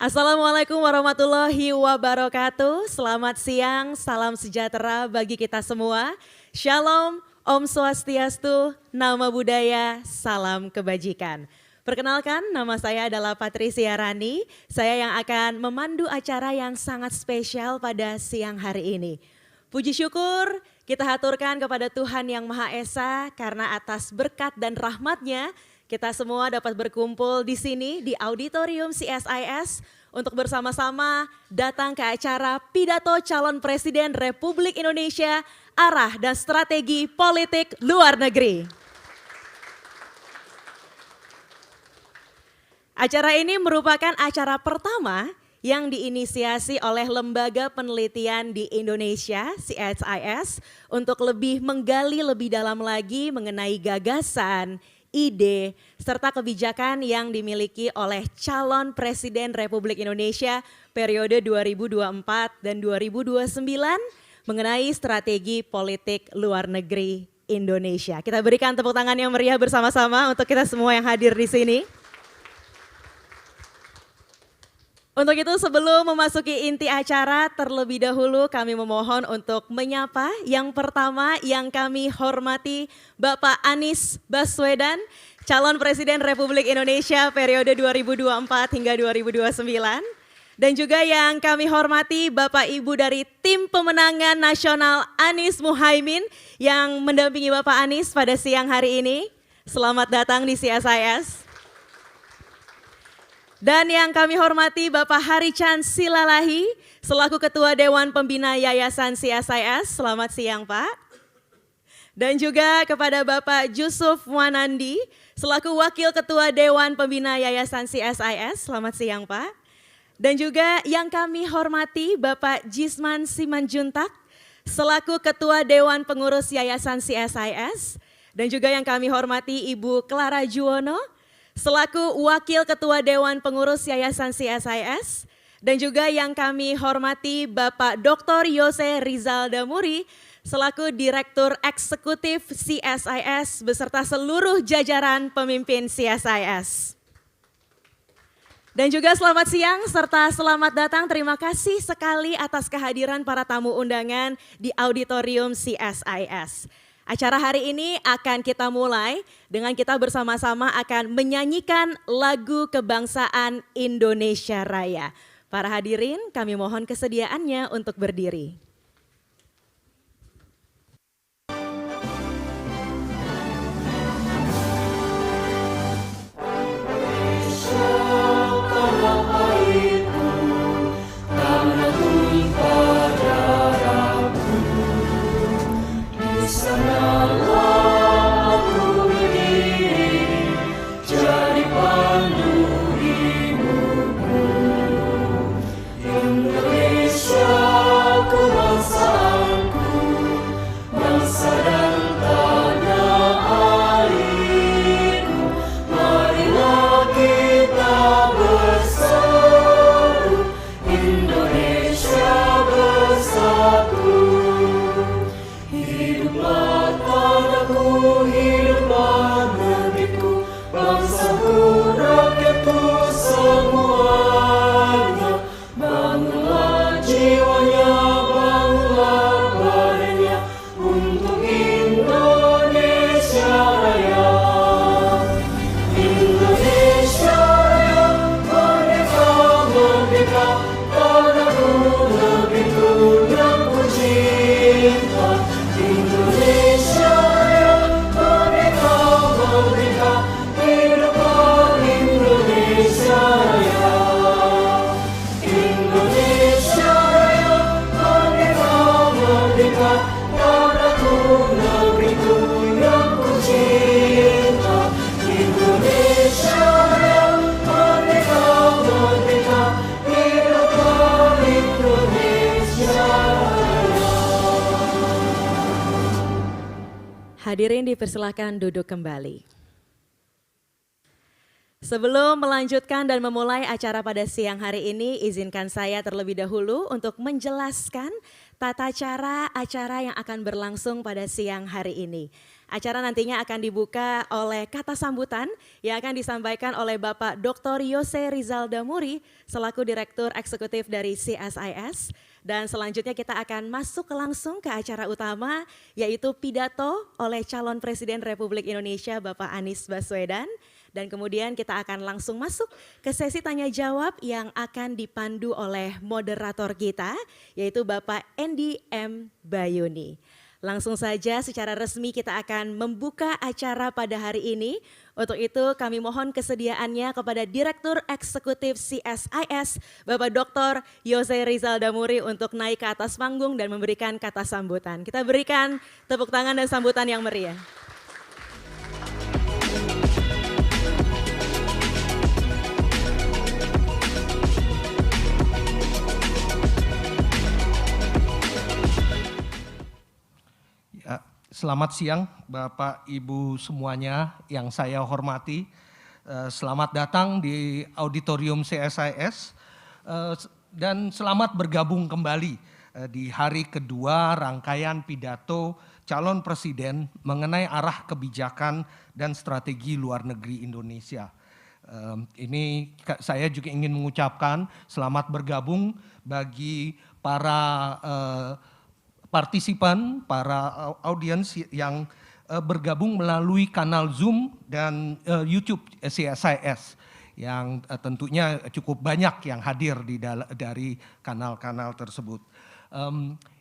Assalamualaikum warahmatullahi wabarakatuh. Selamat siang, salam sejahtera bagi kita semua. Shalom, Om Swastiastu, Nama Budaya, Salam Kebajikan. Perkenalkan, nama saya adalah Patricia Rani. Saya yang akan memandu acara yang sangat spesial pada siang hari ini. Puji syukur kita haturkan kepada Tuhan Yang Maha Esa karena atas berkat dan rahmat-Nya kita semua dapat berkumpul di sini di auditorium CSIS untuk bersama-sama datang ke acara Pidato Calon Presiden Republik Indonesia Arah dan Strategi Politik Luar Negeri. Acara ini merupakan acara pertama yang diinisiasi oleh Lembaga Penelitian di Indonesia, CSIS, untuk lebih menggali lebih dalam lagi mengenai gagasan, ide, serta kebijakan yang dimiliki oleh calon Presiden Republik Indonesia periode 2024 dan 2029 mengenai strategi politik luar negeri Indonesia. Kita berikan tepuk tangan yang meriah bersama-sama untuk kita semua yang hadir di sini. Untuk itu sebelum memasuki inti acara terlebih dahulu kami memohon untuk menyapa yang pertama yang kami hormati Bapak Anies Baswedan, calon Presiden Republik Indonesia periode 2024 hingga 2029. Dan juga yang kami hormati Bapak Ibu dari Tim Pemenangan Nasional Anies Muhaimin yang mendampingi Bapak Anies pada siang hari ini. Selamat datang di CSIS. Dan yang kami hormati Bapak Harichan Silalahi selaku Ketua Dewan Pembina Yayasan CSIS. Selamat siang Pak. Dan juga kepada Bapak Jusuf Wanandi selaku Wakil Ketua Dewan Pembina Yayasan CSIS. Selamat siang Pak. Dan juga yang kami hormati Bapak Jisman Simanjuntak selaku Ketua Dewan Pengurus Yayasan CSIS. Dan juga yang kami hormati Ibu Clara Juwono selaku Wakil Ketua Dewan Pengurus Yayasan CSIS, dan juga yang kami hormati Bapak Dr. Yose Rizal Damuri selaku Direktur Eksekutif CSIS beserta seluruh jajaran pemimpin CSIS. Dan juga selamat siang serta selamat datang, terima kasih sekali atas kehadiran para tamu undangan di auditorium CSIS. Acara hari ini akan kita mulai dengan kita bersama-sama akan menyanyikan lagu kebangsaan Indonesia Raya. Para hadirin kami mohon kesediaannya untuk berdiri. Hadirin dipersilakan duduk kembali. Sebelum melanjutkan dan memulai acara pada siang hari ini, izinkan saya terlebih dahulu untuk menjelaskan tata cara acara yang akan berlangsung pada siang hari ini. Acara nantinya akan dibuka oleh kata sambutan yang akan disampaikan oleh Bapak Dr. Yose Rizal Damuri selaku Direktur Eksekutif dari CSIS. Dan selanjutnya kita akan masuk langsung ke acara utama, yaitu pidato oleh calon Presiden Republik Indonesia Bapak Anies Baswedan. Dan kemudian kita akan langsung masuk ke sesi tanya jawab yang akan dipandu oleh moderator kita, yaitu Bapak Andy M. Bayuni. Langsung saja secara resmi kita akan membuka acara pada hari ini. Untuk itu kami mohon kesediaannya kepada Direktur Eksekutif CSIS, Bapak Dr. Yose Rizal Damuri untuk naik ke atas panggung dan memberikan kata sambutan. Kita berikan tepuk tangan dan sambutan yang meriah. Selamat siang Bapak Ibu semuanya yang saya hormati. Selamat datang di auditorium CSIS dan selamat bergabung kembali di hari kedua rangkaian pidato calon presiden mengenai arah kebijakan dan strategi luar negeri Indonesia. Ini saya juga ingin mengucapkan selamat bergabung bagi para partisipan, para audiens yang bergabung melalui kanal Zoom dan YouTube CSIS yang tentunya cukup banyak yang hadir dari kanal-kanal tersebut.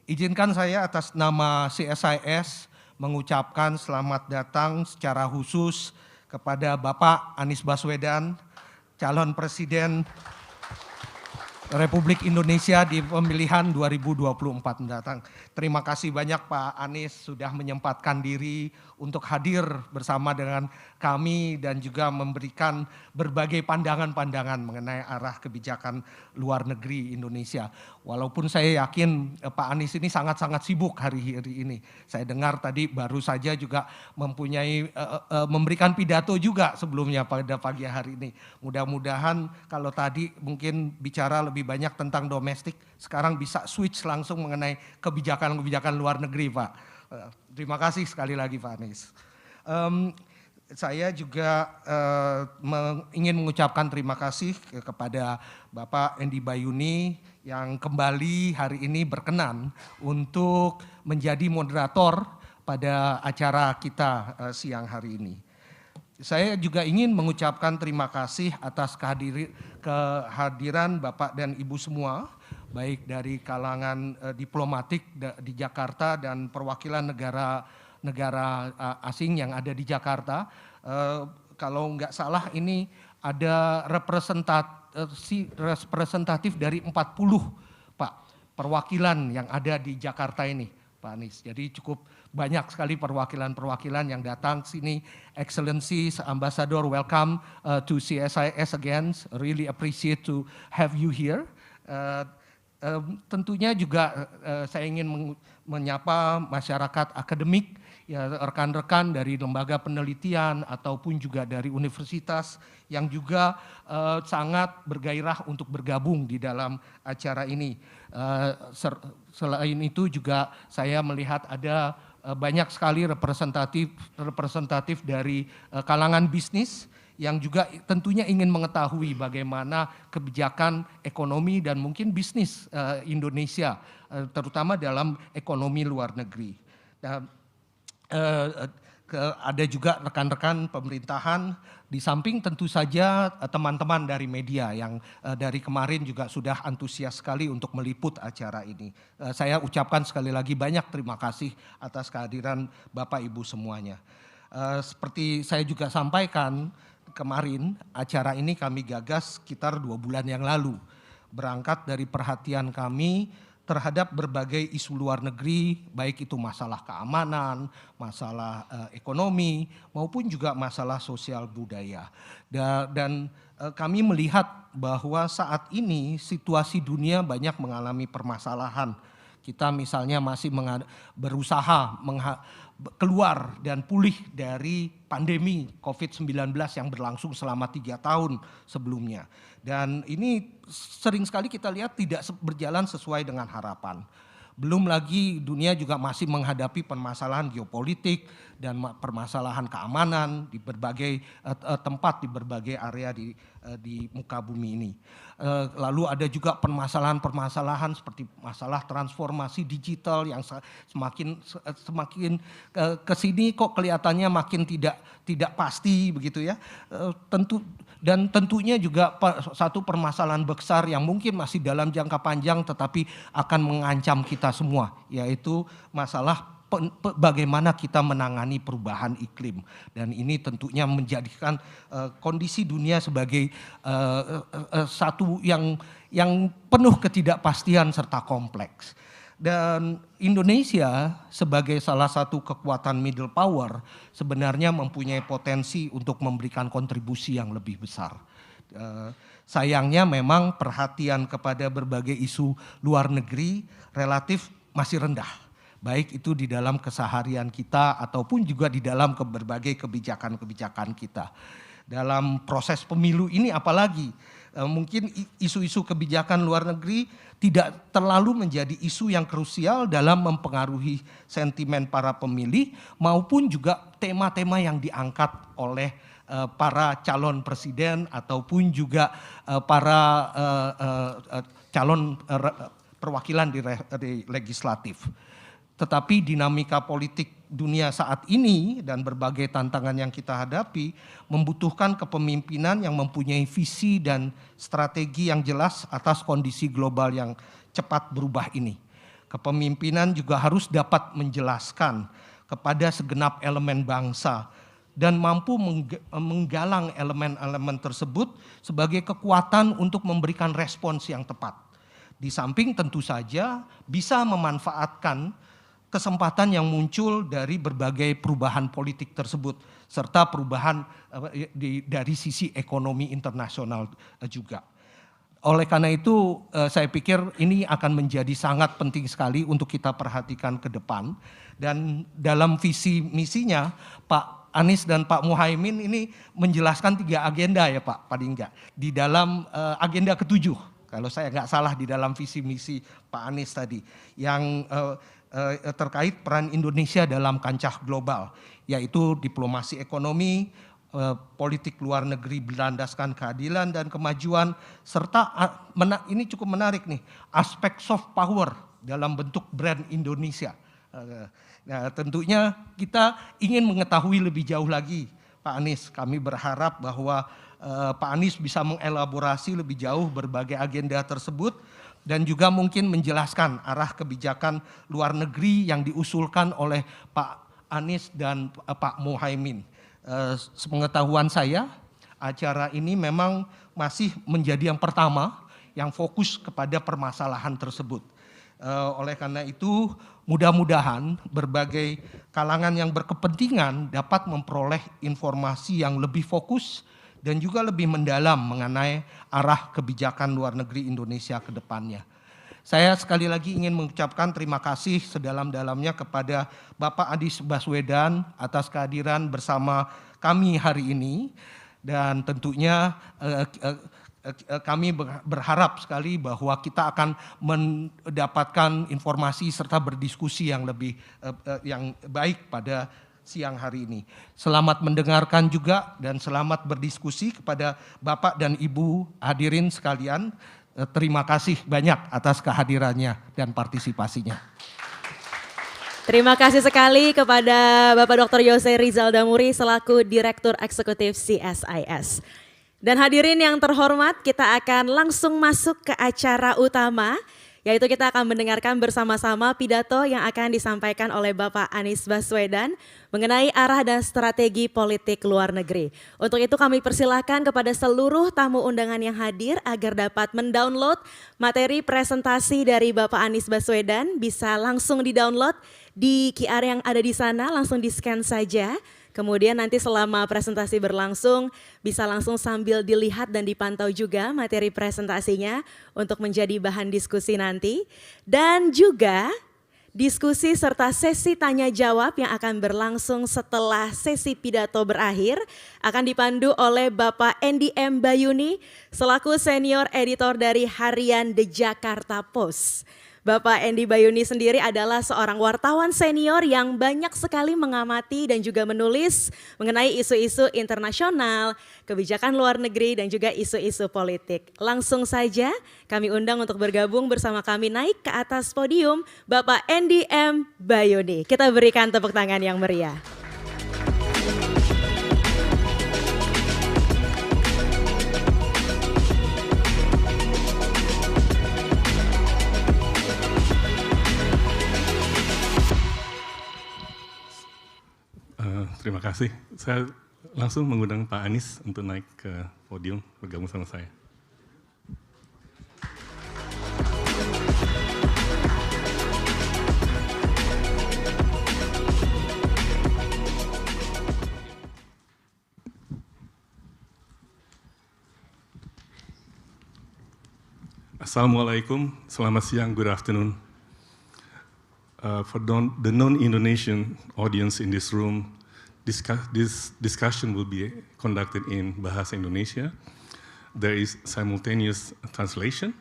Izinkan saya atas nama CSIS mengucapkan selamat datang secara khusus kepada Bapak Anies Baswedan, calon Presiden Republik Indonesia di pemilihan 2024 mendatang. Terima kasih banyak Pak Anies sudah menyempatkan diri untuk hadir bersama dengan kami dan juga memberikan berbagai pandangan-pandangan mengenai arah kebijakan luar negeri Indonesia. Walaupun saya yakin Pak Anies ini sangat-sangat sibuk hari-hari ini. Saya dengar tadi baru saja juga memberikan pidato juga sebelumnya pada pagi hari ini. Mudah-mudahan kalau tadi mungkin bicara lebih banyak tentang domestik, sekarang bisa switch langsung mengenai kebijakan-kebijakan luar negeri Pak. Terima kasih sekali lagi Pak Anies. Saya juga ingin mengucapkan terima kasih kepada Bapak Andy Bayuni yang kembali hari ini berkenan untuk menjadi moderator pada acara kita siang hari ini. Saya juga ingin mengucapkan terima kasih atas kehadiran Bapak dan Ibu semua, baik dari kalangan diplomatik di Jakarta dan perwakilan negara asing yang ada di Jakarta. Kalau nggak salah ini ada representatif dari 40 Pak perwakilan yang ada di Jakarta ini Pak Anies. Jadi cukup banyak sekali perwakilan-perwakilan yang datang sini. Excellencies, Ambassador, welcome to CSIS again. Really appreciate to have you here. Tentunya juga saya ingin menyapa masyarakat akademik, ya, rekan-rekan dari lembaga penelitian ataupun juga dari universitas yang juga sangat bergairah untuk bergabung di dalam acara ini. Selain itu juga saya melihat ada banyak sekali representatif dari kalangan bisnis yang juga tentunya ingin mengetahui bagaimana kebijakan ekonomi dan mungkin bisnis Indonesia, terutama dalam ekonomi luar negeri. Dan ada juga rekan-rekan pemerintahan, di samping tentu saja teman-teman dari media yang dari kemarin juga sudah antusias sekali untuk meliput acara ini. Saya ucapkan sekali lagi banyak terima kasih atas kehadiran Bapak Ibu semuanya. Seperti saya juga sampaikan kemarin, acara ini kami gagas sekitar 2 bulan yang lalu. Berangkat dari perhatian kami terhadap berbagai isu luar negeri, baik itu masalah keamanan, masalah ekonomi, maupun juga masalah sosial budaya. Dan kami melihat bahwa saat ini situasi dunia banyak mengalami permasalahan. Kita misalnya masih berusaha keluar dan pulih dari pandemi COVID-19 yang berlangsung selama 3 tahun sebelumnya. Dan ini sering sekali kita lihat tidak berjalan sesuai dengan harapan. Belum lagi dunia juga masih menghadapi permasalahan geopolitik dan permasalahan keamanan di berbagai tempat, di berbagai area di muka bumi ini. Lalu ada juga permasalahan-permasalahan seperti masalah transformasi digital yang semakin ke sini kok kelihatannya makin tidak pasti begitu ya. Tentunya juga satu permasalahan besar yang mungkin masih dalam jangka panjang tetapi akan mengancam kita semua, yaitu masalah bagaimana kita menangani perubahan iklim. Dan ini tentunya menjadikan kondisi dunia sebagai satu yang penuh ketidakpastian serta kompleks. Dan Indonesia sebagai salah satu kekuatan middle power sebenarnya mempunyai potensi untuk memberikan kontribusi yang lebih besar. Sayangnya memang perhatian kepada berbagai isu luar negeri relatif masih rendah. Baik itu di dalam keseharian kita ataupun juga di dalam berbagai kebijakan-kebijakan kita. Dalam proses pemilu ini apalagi mungkin isu-isu kebijakan luar negeri tidak terlalu menjadi isu yang krusial dalam mempengaruhi sentimen para pemilih maupun juga tema-tema yang diangkat oleh para calon presiden ataupun juga para calon perwakilan di legislatif. Tetapi dinamika politik dunia saat ini dan berbagai tantangan yang kita hadapi membutuhkan kepemimpinan yang mempunyai visi dan strategi yang jelas atas kondisi global yang cepat berubah ini. Kepemimpinan juga harus dapat menjelaskan kepada segenap elemen bangsa dan mampu menggalang elemen-elemen tersebut sebagai kekuatan untuk memberikan respons yang tepat. Di samping tentu saja bisa memanfaatkan kesempatan yang muncul dari berbagai perubahan politik tersebut serta perubahan dari sisi ekonomi internasional juga. Oleh karena itu saya pikir ini akan menjadi sangat penting sekali untuk kita perhatikan ke depan. Dan dalam visi misinya Pak Anies dan Pak Muhaimin ini menjelaskan 3 agenda ya Pak, paling enggak. Di dalam agenda ke-7, kalau saya nggak salah di dalam visi misi Pak Anies tadi, yang terkait peran Indonesia dalam kancah global, yaitu diplomasi ekonomi, politik luar negeri berlandaskan keadilan dan kemajuan, serta ini cukup menarik nih, aspek soft power dalam bentuk brand Indonesia. Nah, tentunya kita ingin mengetahui lebih jauh lagi Pak Anies. Kami berharap bahwa Pak Anies bisa mengelaborasi lebih jauh berbagai agenda tersebut dan juga mungkin menjelaskan arah kebijakan luar negeri yang diusulkan oleh Pak Anies dan Pak Muhaimin. Sepengetahuan saya, acara ini memang masih menjadi yang pertama yang fokus kepada permasalahan tersebut. Oleh karena itu, mudah-mudahan berbagai kalangan yang berkepentingan dapat memperoleh informasi yang lebih fokus dan juga lebih mendalam mengenai arah kebijakan luar negeri Indonesia ke depannya. Saya sekali lagi ingin mengucapkan terima kasih sedalam-dalamnya kepada Bapak Anies Baswedan atas kehadiran bersama kami hari ini. Dan tentunya kami berharap sekali bahwa kita akan mendapatkan informasi serta berdiskusi yang lebih yang baik pada siang hari ini. Selamat mendengarkan juga dan selamat berdiskusi kepada Bapak dan Ibu hadirin sekalian. Terima kasih banyak atas kehadirannya dan partisipasinya. Terima kasih sekali kepada Bapak Dr. Yose Rizal Damuri selaku Direktur Eksekutif CSIS. Dan hadirin yang terhormat, kita akan langsung masuk ke acara utama, yaitu kita akan mendengarkan bersama-sama pidato yang akan disampaikan oleh Bapak Anies Baswedan mengenai arah dan strategi politik luar negeri. Untuk itu kami persilahkan kepada seluruh tamu undangan yang hadir agar dapat mendownload materi presentasi dari Bapak Anies Baswedan. Bisa langsung di-download di QR yang ada di sana, langsung di-scan saja. Kemudian nanti selama presentasi berlangsung bisa langsung sambil dilihat dan dipantau juga materi presentasinya untuk menjadi bahan diskusi nanti. Dan juga Diskusi serta sesi tanya jawab yang akan berlangsung setelah sesi pidato berakhir akan dipandu oleh Bapak Andy M. Bayuni selaku senior editor dari harian The Jakarta Post. Bapak Andy Bayuni sendiri adalah seorang wartawan senior yang banyak sekali mengamati dan juga menulis mengenai isu-isu internasional, kebijakan luar negeri dan juga isu-isu politik. Langsung saja kami undang untuk bergabung bersama kami naik ke atas podium Bapak Andy M. Bayuni. Kita berikan tepuk tangan yang meriah. Terima kasih. Saya langsung mengundang Pak Anies untuk naik ke podium bergabung sama saya. Assalamualaikum, selamat siang, good afternoon. For the non-Indonesian audience in this room, this discussion will be conducted in Bahasa Indonesia. There is simultaneous translation,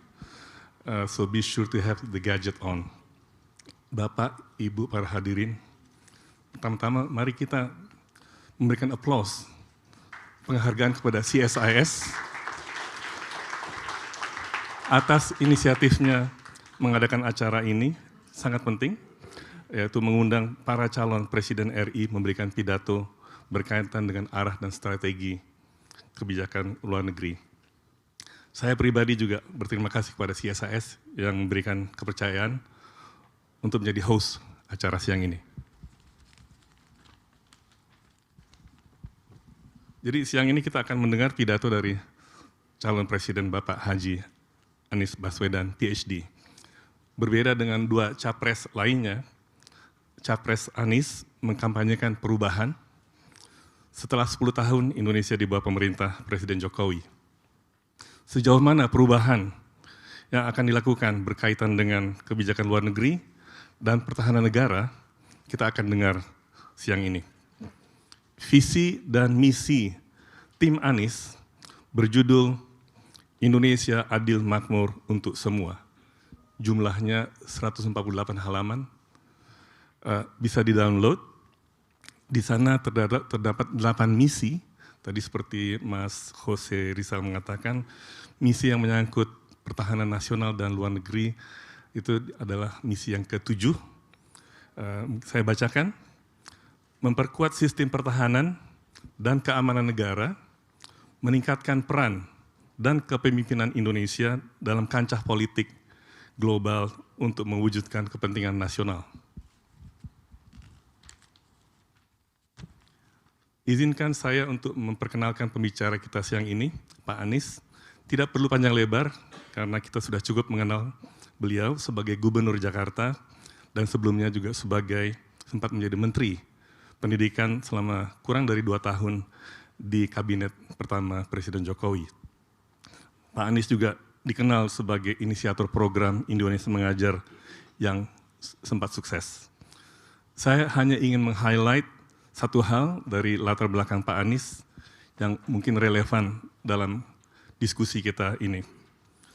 so be sure to have the gadget on. Bapak, Ibu, para hadirin, pertama-tama mari kita memberikan aplaus, penghargaan kepada CSIS atas inisiatifnya mengadakan acara ini, sangat penting, yaitu mengundang para calon Presiden RI memberikan pidato berkaitan dengan arah dan strategi kebijakan luar negeri. Saya pribadi juga berterima kasih kepada CSIS yang memberikan kepercayaan untuk menjadi host acara siang ini. Jadi siang ini kita akan mendengar pidato dari calon Presiden Bapak Haji Anies Baswedan, PhD. Berbeda dengan dua capres lainnya, Capres Anies mengkampanyekan perubahan setelah 10 tahun Indonesia di bawah pemerintah Presiden Jokowi. Sejauh mana perubahan yang akan dilakukan berkaitan dengan kebijakan luar negeri dan pertahanan negara, kita akan dengar siang ini. Visi dan misi tim Anies berjudul Indonesia Adil Makmur untuk Semua. Jumlahnya 148 halaman. Bisa di-download. Di sana terdapat 8 misi. Tadi seperti Mas Jose Rizal mengatakan, misi yang menyangkut pertahanan nasional dan luar negeri itu adalah misi yang ke-7. Saya bacakan. Memperkuat sistem pertahanan dan keamanan negara, meningkatkan peran dan kepemimpinan Indonesia dalam kancah politik global untuk mewujudkan kepentingan nasional. Izinkan saya untuk memperkenalkan pembicara kita siang ini, Pak Anies. Tidak perlu panjang lebar, karena kita sudah cukup mengenal beliau sebagai Gubernur Jakarta, dan sebelumnya juga sempat menjadi Menteri Pendidikan selama kurang dari 2 tahun di Kabinet pertama Presiden Jokowi. Pak Anies juga dikenal sebagai inisiator program Indonesia Mengajar yang sempat sukses. Saya hanya ingin meng-highlight satu hal dari latar belakang Pak Anies yang mungkin relevan dalam diskusi kita ini.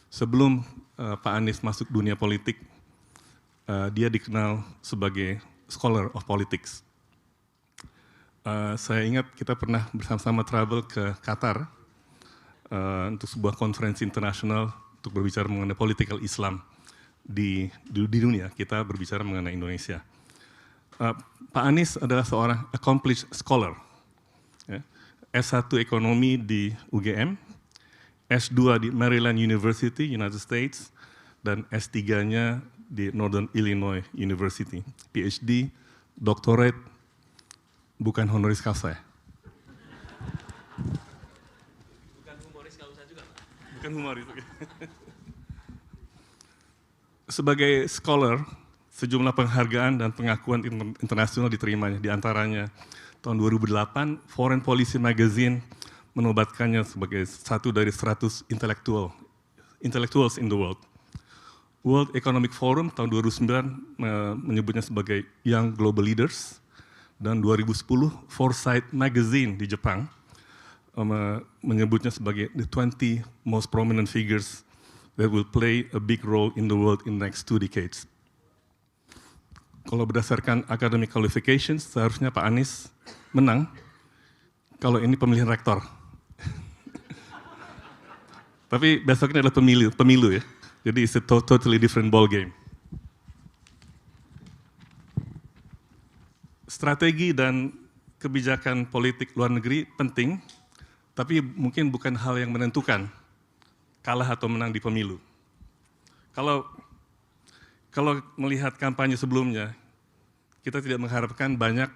Sebelum Pak Anies masuk dunia politik, dia dikenal sebagai scholar of politics. Saya ingat kita pernah bersama-sama travel ke Qatar untuk sebuah konferensi internasional untuk berbicara mengenai political Islam di dunia. Kita berbicara mengenai Indonesia. Pak Anies adalah seorang accomplished scholar. S1 Ekonomi di UGM, S2 di Maryland University, United States, dan S3-nya di Northern Illinois University. PhD, doctorate, bukan honoris causa. Bukan humoris causa juga, Pak? Bukan humoris. Sebagai scholar, sejumlah penghargaan dan pengakuan internasional diterimanya. Di antaranya tahun 2008, Foreign Policy Magazine menobatkannya sebagai satu dari 100 intellectuals in the world. World Economic Forum tahun 2009 menyebutnya sebagai Young Global Leaders, dan 2010 Foresight Magazine di Jepang menyebutnya sebagai the 20 most prominent figures that will play a big role in the world in the next 2 decades. Kalau berdasarkan academic qualifications, seharusnya Pak Anies menang kalau ini pemilihan rektor. Tapi besok ini adalah pemilu ya. Jadi it's a totally different ball game. Strategi dan kebijakan politik luar negeri penting, tapi mungkin bukan hal yang menentukan kalah atau menang di pemilu. Kalau melihat kampanye sebelumnya, kita tidak mengharapkan banyak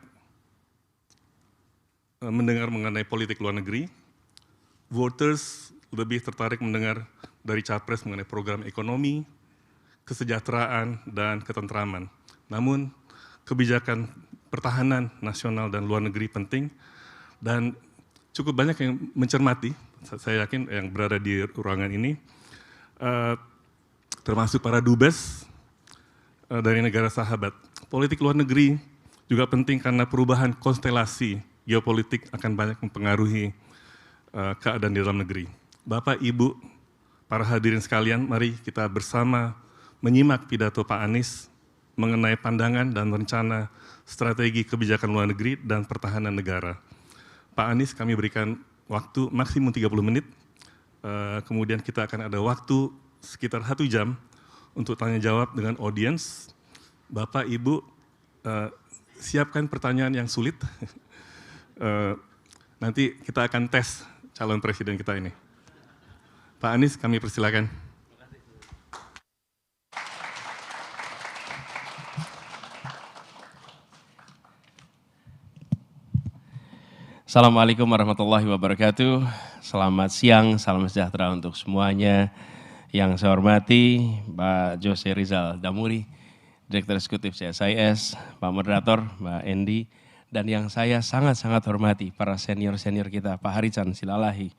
mendengar mengenai politik luar negeri. Voters lebih tertarik mendengar dari capres mengenai program ekonomi, kesejahteraan, dan ketentraman. Namun, kebijakan pertahanan nasional dan luar negeri penting, dan cukup banyak yang mencermati, saya yakin yang berada di ruangan ini, termasuk para dubes dari negara sahabat. Politik luar negeri juga penting karena perubahan konstelasi geopolitik akan banyak mempengaruhi keadaan di dalam negeri. Bapak, Ibu, para hadirin sekalian, mari kita bersama menyimak pidato Pak Anies mengenai pandangan dan rencana strategi kebijakan luar negeri dan pertahanan negara. Pak Anies, kami berikan waktu maksimum 30 menit, kemudian kita akan ada waktu sekitar 1 jam untuk tanya jawab dengan audiens. Bapak, Ibu, siapkan pertanyaan yang sulit. Nanti kita akan tes calon presiden kita ini. Pak Anies, kami persilakan. Assalamualaikum warahmatullahi wabarakatuh. Selamat siang, salam sejahtera untuk semuanya. Yang saya hormati Pak Jose Rizal Damuri, Direktur Eksekutif CSIS, Pak Moderator, Mbak Endi, dan yang saya sangat-sangat hormati para senior-senior kita, Pak Harichan Silalahi,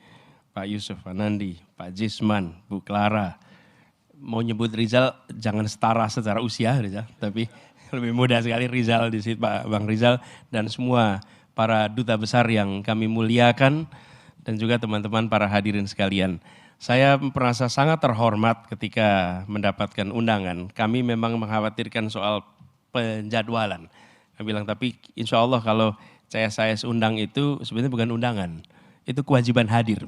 Pak Yusuf Anandi, Pak Jisman, Bu Clara. Mau nyebut Rizal jangan setara secara usia Rizal, tapi lebih muda sekali Rizal di situ, Pak Bang Rizal, dan semua para duta besar yang kami muliakan, dan juga teman-teman para hadirin sekalian. Saya merasa sangat terhormat ketika mendapatkan undangan. Kami memang mengkhawatirkan soal penjadwalan. Kami bilang, tapi insya Allah kalau CSIS undang itu sebenarnya bukan undangan. Itu kewajiban hadir.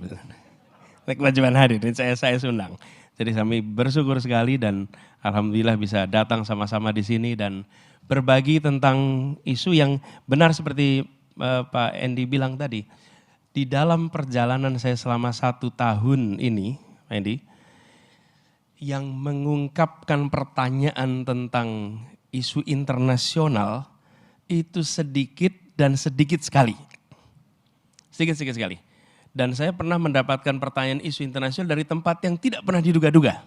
Kewajiban hadir, dan saya undang. Jadi kami bersyukur sekali dan alhamdulillah bisa datang sama-sama di sini dan berbagi tentang isu yang benar seperti Pak Endi bilang tadi. Di dalam perjalanan saya selama 1 tahun ini, Pak Endi, yang mengungkapkan pertanyaan tentang isu internasional itu sedikit dan sedikit sekali. Sedikit sekali. Dan saya pernah mendapatkan pertanyaan isu internasional dari tempat yang tidak pernah diduga-duga.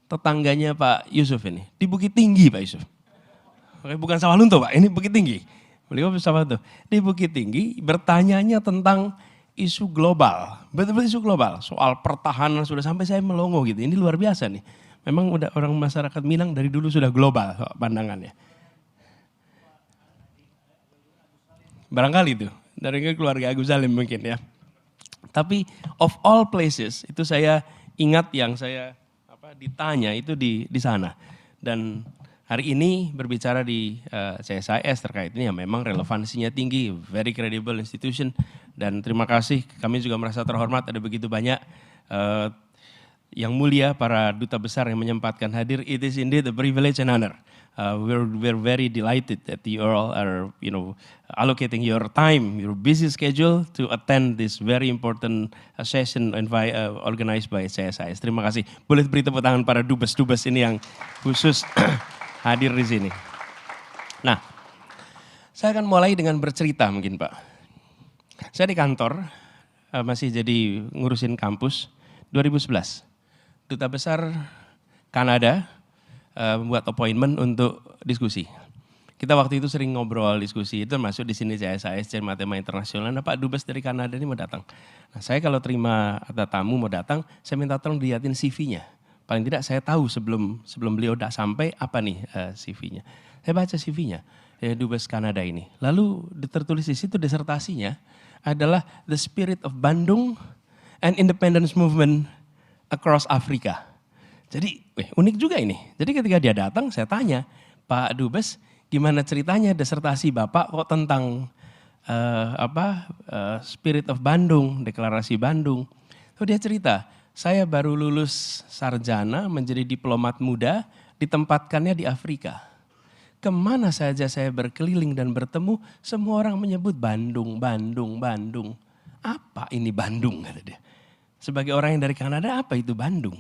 Tetangganya Pak Yusuf ini, di Bukit Tinggi Pak Yusuf. Oke, bukan Sawalunto Pak, ini Bukit Tinggi. Beliau Sawalunto. Di Bukit Tinggi bertanyanya tentang isu global. Betul-betul isu global. Soal pertahanan sudah sampai saya melongo gitu. Ini luar biasa nih. Memang udah orang masyarakat Minang dari dulu sudah global pandangannya. Barangkali itu. Dari keluarga Agus Salim mungkin ya. Tapi of all places itu saya ingat yang saya ditanya itu di sana. Dan hari ini berbicara di CSIS terkait ini yang memang relevansinya tinggi, very credible institution. Dan terima kasih, kami juga merasa terhormat ada begitu banyak yang mulia para duta besar yang menyempatkan hadir. It is indeed a privilege and honor. We're very delighted that you all are, allocating your time, your busy schedule to attend this very important session organized by CSIS. Terima kasih. Boleh beri tepuk tangan para dubes-dubes ini yang khusus hadir di sini. Nah, saya akan mulai dengan bercerita mungkin Pak. Saya di kantor masih jadi ngurusin kampus 2011. Duta besar Kanada membuat appointment untuk diskusi. Kita waktu itu sering ngobrol diskusi, itu masuk di sini CSIS, Cermat Tema Internasional. Nah, Pak Dubes dari Kanada ini mau datang. Nah, saya kalau terima ada tamu mau datang, saya minta tolong dilihatin CV-nya. Paling tidak saya tahu sebelum beliau tidak sampai apa nih CV-nya. Saya baca CV-nya, Dubes Kanada ini. Lalu tertulis di situ disertasinya adalah The Spirit of Bandung and Independence Movement Across Africa. Jadi unik juga ini. Jadi ketika dia datang saya tanya, Pak Dubes gimana ceritanya disertasi Bapak kok tentang Spirit of Bandung, Deklarasi Bandung. So dia cerita, saya baru lulus sarjana menjadi diplomat muda, ditempatkannya di Afrika. Kemana saja saya berkeliling dan bertemu, semua orang menyebut Bandung, Bandung, Bandung. Apa ini Bandung, kata dia. Sebagai orang yang dari Kanada, apa itu Bandung?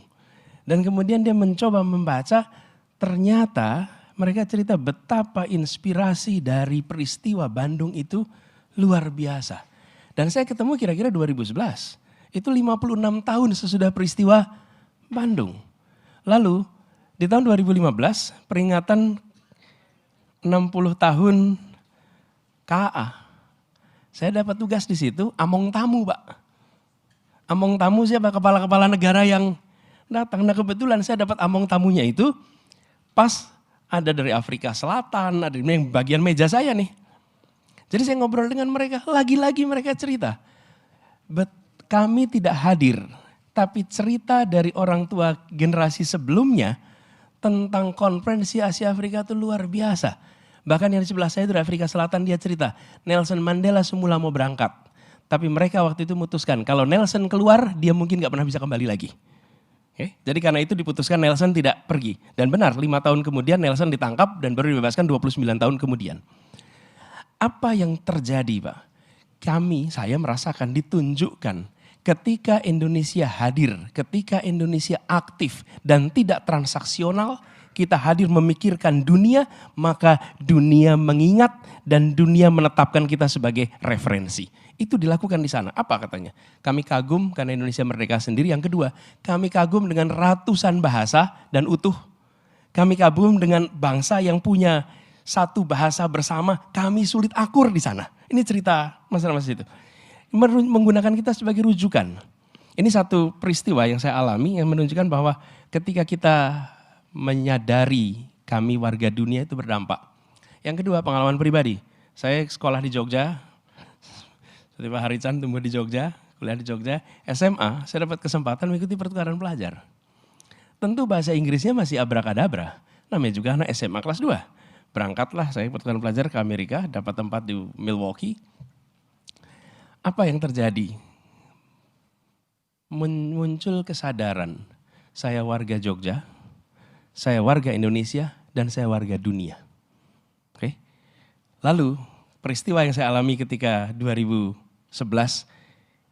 Dan kemudian dia mencoba membaca, ternyata mereka cerita betapa inspirasi dari peristiwa Bandung itu luar biasa. Dan saya ketemu kira-kira 2011. Itu 56 tahun sesudah peristiwa Bandung. Lalu di tahun 2015 peringatan 60 tahun KA. Saya dapat tugas di situ, among tamu Pak. Among tamu siapa? Kepala-kepala negara yang datang. Nah kebetulan saya dapat among tamunya itu pas ada dari Afrika Selatan, ada yang bagian meja saya nih. Jadi saya ngobrol dengan mereka, lagi-lagi mereka cerita. Kami tidak hadir, tapi cerita dari orang tua generasi sebelumnya tentang konferensi Asia Afrika itu luar biasa. Bahkan yang di sebelah saya dari Afrika Selatan dia cerita, Nelson Mandela semula mau berangkat. Tapi mereka waktu itu memutuskan, kalau Nelson keluar dia mungkin gak pernah bisa kembali lagi. Oke? Jadi karena itu diputuskan Nelson tidak pergi. Dan benar 5 tahun kemudian Nelson ditangkap dan baru dibebaskan 29 tahun kemudian. Apa yang terjadi Pak? Saya merasakan ditunjukkan ketika Indonesia hadir, ketika Indonesia aktif dan tidak transaksional, kita hadir memikirkan dunia, maka dunia mengingat dan dunia menetapkan kita sebagai referensi. Itu dilakukan di sana. Apa katanya? Kami kagum karena Indonesia merdeka sendiri. Yang kedua, kami kagum dengan ratusan bahasa dan utuh. Kami kagum dengan bangsa yang punya satu bahasa bersama, kami sulit akur di sana. Ini cerita mas-mas itu. Menggunakan kita sebagai rujukan. Ini satu peristiwa yang saya alami yang menunjukkan bahwa ketika kita menyadari kami warga dunia itu berdampak. Yang kedua pengalaman pribadi. Saya sekolah di Jogja, seperti Pak Harichan tumbuh di Jogja, kuliah di Jogja. SMA saya dapat kesempatan mengikuti pertukaran pelajar. Tentu bahasa Inggrisnya masih abrakadabra, namanya juga anak SMA kelas 2. Berangkatlah saya pertukaran pelajar ke Amerika, dapat tempat di Milwaukee. Apa yang terjadi? Muncul kesadaran, saya warga Jogja, saya warga Indonesia, dan saya warga dunia. Oke. Lalu peristiwa yang saya alami ketika 2011,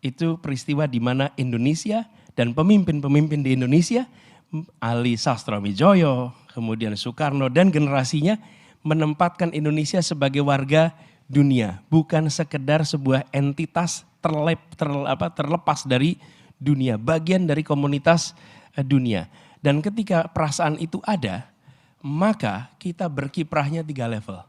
itu peristiwa di mana Indonesia dan pemimpin-pemimpin di Indonesia, Ali Sastroamidjojo, kemudian Soekarno dan generasinya menempatkan Indonesia sebagai warga dunia, bukan sekedar sebuah entitas terlepas dari dunia, bagian dari komunitas dunia. Dan ketika perasaan itu ada, maka kita berkiprahnya 3 level.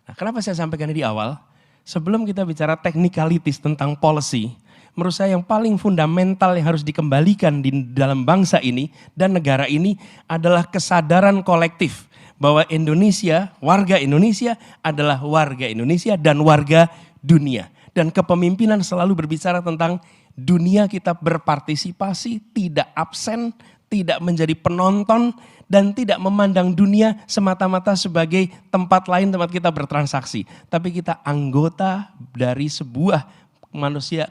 Nah, kenapa saya sampaikan di awal? Sebelum kita bicara technicalities tentang policy, menurut saya yang paling fundamental yang harus dikembalikan di dalam bangsa ini dan negara ini adalah kesadaran kolektif. Bahwa Indonesia, warga Indonesia adalah warga Indonesia dan warga dunia. Dan kepemimpinan selalu berbicara tentang dunia kita berpartisipasi, tidak absen, tidak menjadi penonton, dan tidak memandang dunia semata-mata sebagai tempat lain tempat kita bertransaksi. Tapi kita anggota dari sebuah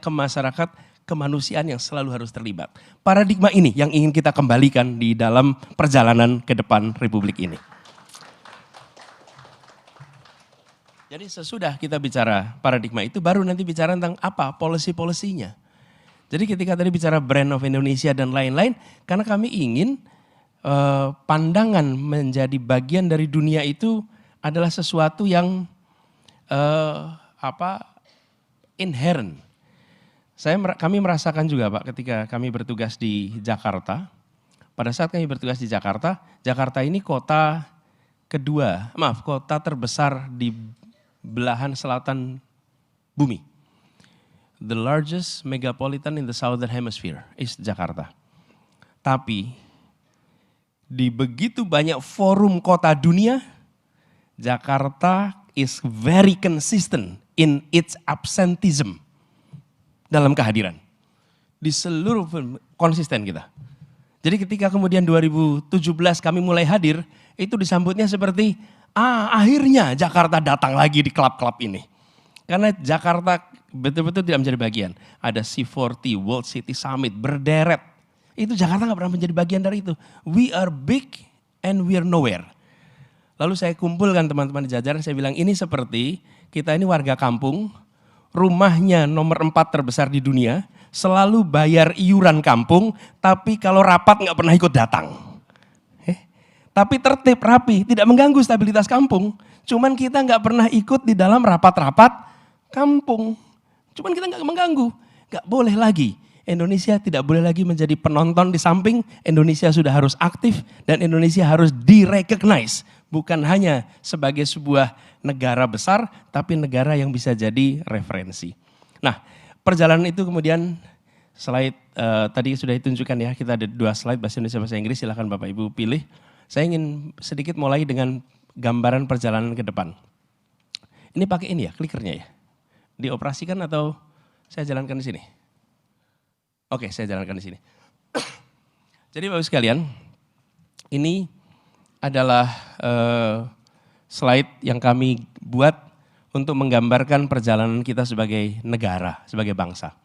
masyarakat kemanusiaan yang selalu harus terlibat. Paradigma ini yang ingin kita kembalikan di dalam perjalanan ke depan Republik ini. Jadi sesudah kita bicara paradigma itu baru nanti bicara tentang apa policy-policy-nya. Jadi ketika tadi bicara brand of Indonesia dan lain-lain, karena kami ingin pandangan menjadi bagian dari dunia itu adalah sesuatu yang inherent. Kami merasakan juga Pak ketika kami bertugas di Jakarta. Pada saat kami bertugas di Jakarta, Jakarta ini kota terbesar di belahan selatan bumi. The largest megapolitan in the southern hemisphere is Jakarta. Tapi di begitu banyak forum kota dunia, Jakarta is very consistent in its absenteeism dalam kehadiran. Di seluruh konsisten kita. Jadi ketika kemudian 2017 kami mulai hadir, itu disambutnya seperti, akhirnya Jakarta datang lagi di klub-klub ini. Karena Jakarta betul-betul tidak menjadi bagian. Ada C40, World City Summit, berderet. Itu Jakarta gak pernah menjadi bagian dari itu. We are big and we are nowhere. Lalu saya kumpulkan teman-teman di jajaran, saya bilang ini seperti kita ini warga kampung, rumahnya nomor 4 terbesar di dunia, selalu bayar iuran kampung, tapi kalau rapat gak pernah ikut datang. Tapi tertib, rapi, tidak mengganggu stabilitas kampung. Cuman kita gak pernah ikut di dalam rapat-rapat kampung. Cuman kita gak mengganggu. Gak boleh lagi. Indonesia tidak boleh lagi menjadi penonton di samping. Indonesia sudah harus aktif dan Indonesia harus di-recognize. Bukan hanya sebagai sebuah negara besar, tapi negara yang bisa jadi referensi. Nah, perjalanan itu kemudian slide tadi sudah ditunjukkan ya. Kita ada 2 slide bahasa Indonesia, bahasa Inggris. Silakan Bapak Ibu pilih. Saya ingin sedikit mulai dengan gambaran perjalanan ke depan. Ini pakai ini ya, klikernya ya. Dioperasikan atau saya jalankan di sini? Oke, saya jalankan di sini. Jadi Bapak sekalian, ini adalah slide yang kami buat untuk menggambarkan perjalanan kita sebagai negara, sebagai bangsa.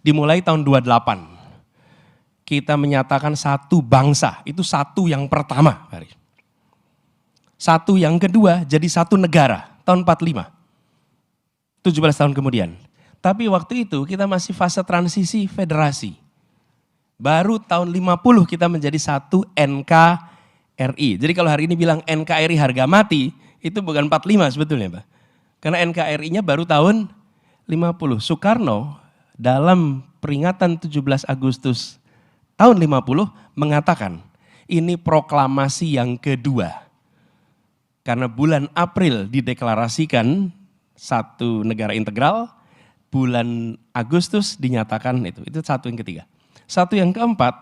Dimulai tahun 28. Kita menyatakan satu bangsa, itu satu yang pertama. Satu yang kedua jadi satu negara, tahun 45. 17 tahun kemudian. Tapi waktu itu kita masih fase transisi federasi. Baru tahun 50 kita menjadi satu NKRI. Jadi kalau hari ini bilang NKRI harga mati, itu bukan 45 sebetulnya Pak. Karena NKRI-nya baru tahun 50. Soekarno dalam peringatan 17 Agustus tahun 50 mengatakan ini proklamasi yang kedua. Karena bulan April dideklarasikan satu negara integral, bulan Agustus dinyatakan itu satu yang ketiga. Satu yang keempat,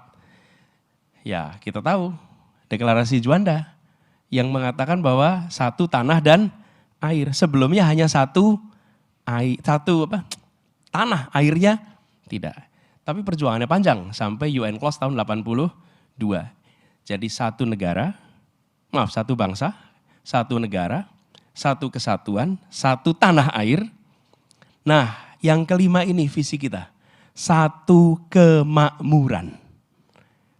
ya kita tahu deklarasi Juanda yang mengatakan bahwa satu tanah dan air. Sebelumnya hanya tanah, airnya tidak. Tapi perjuangannya panjang sampai UN Close tahun 82. Jadi satu bangsa, satu negara, satu kesatuan, satu tanah air. Nah, yang kelima ini visi kita. Satu kemakmuran.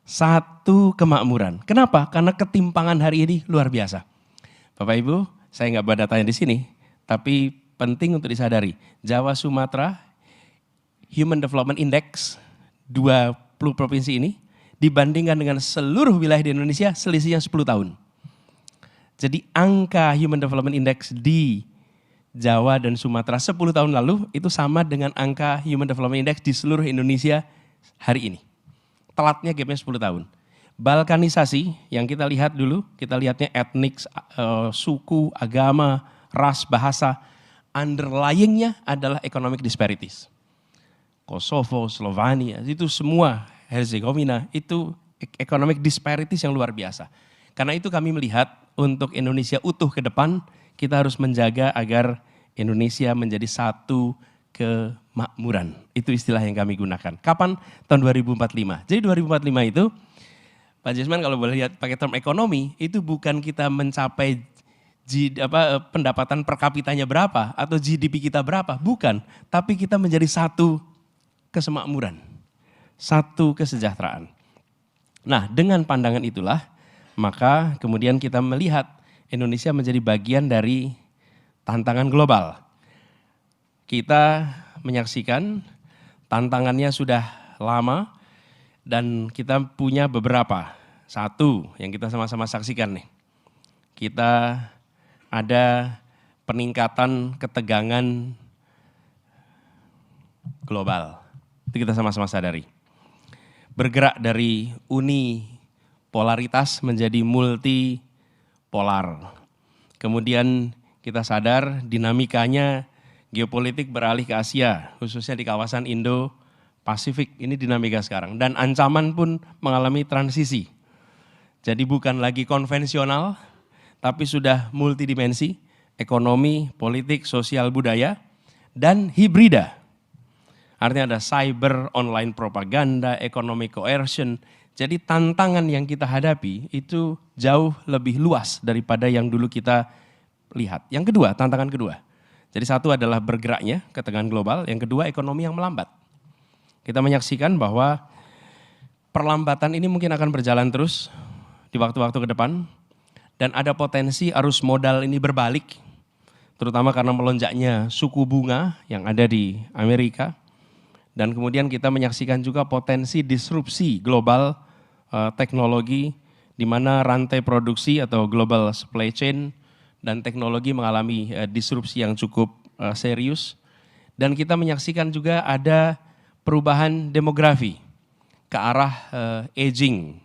Satu kemakmuran. Kenapa? Karena ketimpangan hari ini luar biasa. Bapak Ibu, saya nggak buat datanya di sini, tapi penting untuk disadari. Jawa, Sumatera, Human Development Index 20 provinsi ini dibandingkan dengan seluruh wilayah di Indonesia selisihnya 10 tahun. Jadi angka Human Development Index di Jawa dan Sumatera 10 tahun lalu itu sama dengan angka Human Development Index di seluruh Indonesia hari ini. Telatnya gapnya 10 tahun. Balkanisasi yang kita lihat dulu, kita lihatnya etnik, suku, agama, ras, bahasa. Underlyingnya adalah economic disparities. Kosovo, Slovenia, itu semua, Herzegovina, itu economic disparities yang luar biasa. Karena itu kami melihat untuk Indonesia utuh ke depan, kita harus menjaga agar Indonesia menjadi satu kemakmuran. Itu istilah yang kami gunakan. Kapan? Tahun 2045. Jadi 2045 itu, Pak Jesman kalau boleh lihat pakai term ekonomi, itu bukan kita mencapai pendapatan per kapitanya berapa atau GDP kita berapa, bukan. Tapi kita menjadi satu kesemakmuran, satu kesejahteraan. Nah, dengan pandangan itulah, maka kemudian kita melihat Indonesia menjadi bagian dari tantangan global. Kita menyaksikan tantangannya sudah lama dan kita punya beberapa. Satu yang kita sama-sama saksikan nih. Kita ada peningkatan ketegangan global. Itu kita sama-sama sadari. Bergerak dari unipolaritas menjadi multipolar. Kemudian kita sadar dinamikanya geopolitik beralih ke Asia, khususnya di kawasan Indo-Pasifik. Ini dinamika sekarang. Dan ancaman pun mengalami transisi. Jadi bukan lagi konvensional, tapi sudah multidimensi, ekonomi, politik, sosial, budaya, dan hibrida. Artinya ada cyber, online propaganda, economic coercion. Jadi tantangan yang kita hadapi itu jauh lebih luas daripada yang dulu kita lihat. Yang kedua, tantangan kedua. Jadi satu adalah bergeraknya ketegangan global, yang kedua ekonomi yang melambat. Kita menyaksikan bahwa perlambatan ini mungkin akan berjalan terus di waktu-waktu ke depan, dan ada potensi arus modal ini berbalik, terutama karena melonjaknya suku bunga yang ada di Amerika, dan kemudian kita menyaksikan juga potensi disrupsi global teknologi, di mana rantai produksi atau global supply chain dan teknologi mengalami disrupsi yang cukup serius, dan kita menyaksikan juga ada perubahan demografi ke arah aging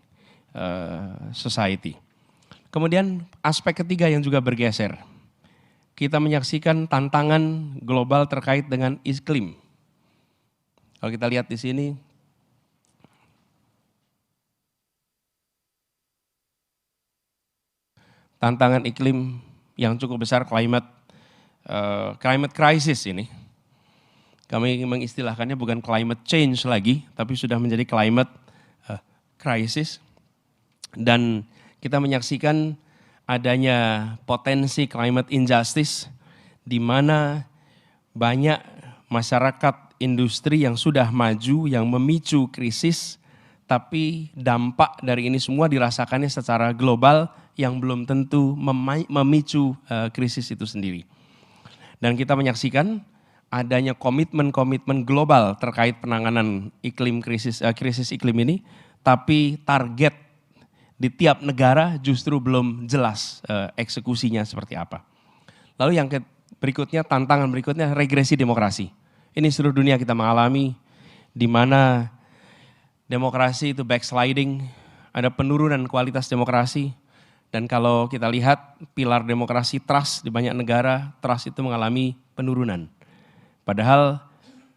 society. Kemudian aspek ketiga yang juga bergeser, kita menyaksikan tantangan global terkait dengan iklim. Kalau kita lihat di sini, tantangan iklim yang cukup besar, climate crisis ini. Kami mengistilahkannya bukan climate change lagi, tapi sudah menjadi climate crisis. Dan kita menyaksikan adanya potensi climate injustice, di mana banyak masyarakat industri yang sudah maju, yang memicu krisis, tapi dampak dari ini semua dirasakannya secara global yang belum tentu memicu krisis itu sendiri. Dan kita menyaksikan adanya komitmen-komitmen global terkait penanganan krisis iklim ini, tapi target di tiap negara justru belum jelas eksekusinya seperti apa. Lalu yang berikutnya, tantangan berikutnya, regresi demokrasi. Ini seluruh dunia kita mengalami, di mana demokrasi itu backsliding, ada penurunan kualitas demokrasi, dan kalau kita lihat pilar demokrasi trust di banyak negara, trust itu mengalami penurunan. Padahal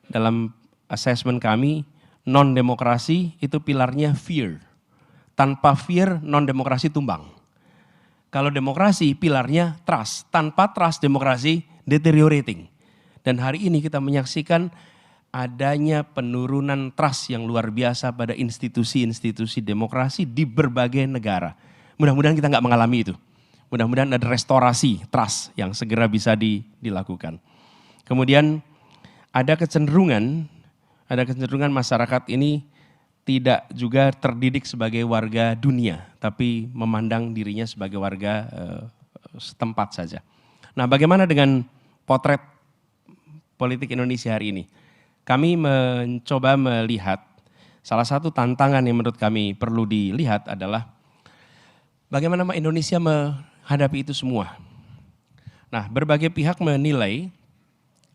dalam assessment kami, non-demokrasi itu pilarnya fear. Tanpa fear, non-demokrasi tumbang. Kalau demokrasi, pilarnya trust. Tanpa trust, demokrasi deteriorating. Dan hari ini kita menyaksikan adanya penurunan trust yang luar biasa pada institusi-institusi demokrasi di berbagai negara. Mudah-mudahan kita nggak mengalami itu. Mudah-mudahan ada restorasi trust yang segera bisa dilakukan. Kemudian ada kecenderungan masyarakat ini tidak juga terdidik sebagai warga dunia, tapi memandang dirinya sebagai warga setempat saja. Nah, bagaimana dengan potret politik Indonesia hari ini? Kami mencoba melihat salah satu tantangan yang menurut kami perlu dilihat adalah bagaimana Indonesia menghadapi itu semua. Nah, berbagai pihak menilai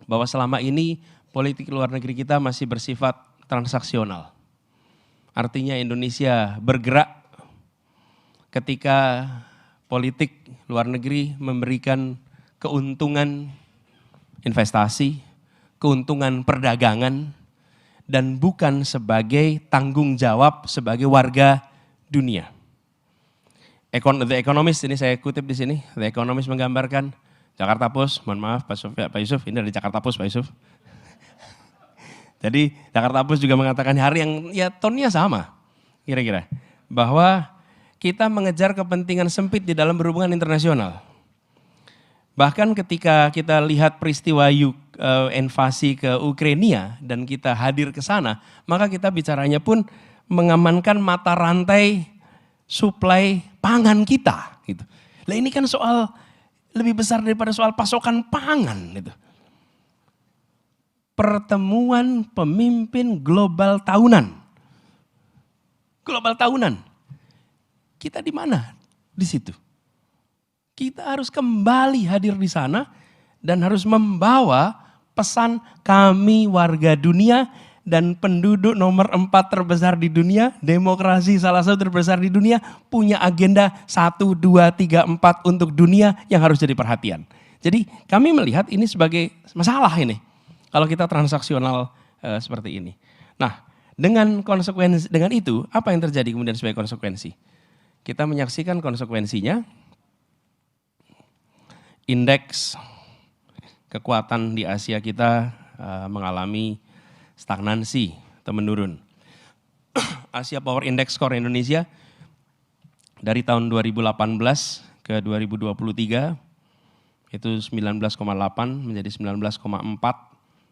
bahwa selama ini politik luar negeri kita masih bersifat transaksional. Artinya Indonesia bergerak ketika politik luar negeri memberikan keuntungan investasi, keuntungan perdagangan, dan bukan sebagai tanggung jawab sebagai warga dunia. The Economist, ini saya kutip di sini, The Economist menggambarkan Jakarta Post, mohon maaf Pak Yusuf, ini dari Jakarta Post Pak Yusuf. Jadi Jakarta Post juga mengatakan hari yang ya tonnya sama kira-kira. Bahwa kita mengejar kepentingan sempit di dalam berhubungan internasional. Bahkan ketika kita lihat peristiwa invasi ke Ukraina dan kita hadir ke sana, maka kita bicaranya pun mengamankan mata rantai suplai pangan kita. Gitu. Nah ini kan soal lebih besar daripada soal pasokan pangan. Gitu. Pertemuan pemimpin global tahunan. Global tahunan. Kita di mana? Di situ. Kita harus kembali hadir di sana dan harus membawa pesan kami warga dunia dan penduduk nomor 4 terbesar di dunia, demokrasi salah satu terbesar di dunia, punya agenda 1, 2, 3, 4 untuk dunia yang harus jadi perhatian. Jadi kami melihat ini sebagai masalah ini. Kalau kita transaksional seperti ini. Nah, dengan itu, apa yang terjadi kemudian sebagai konsekuensi? kita menyaksikan konsekuensinya. Indeks kekuatan di Asia kita mengalami stagnansi atau menurun. Asia Power Index Score Indonesia dari tahun 2018 ke 2023 itu 19,8 menjadi 19,4.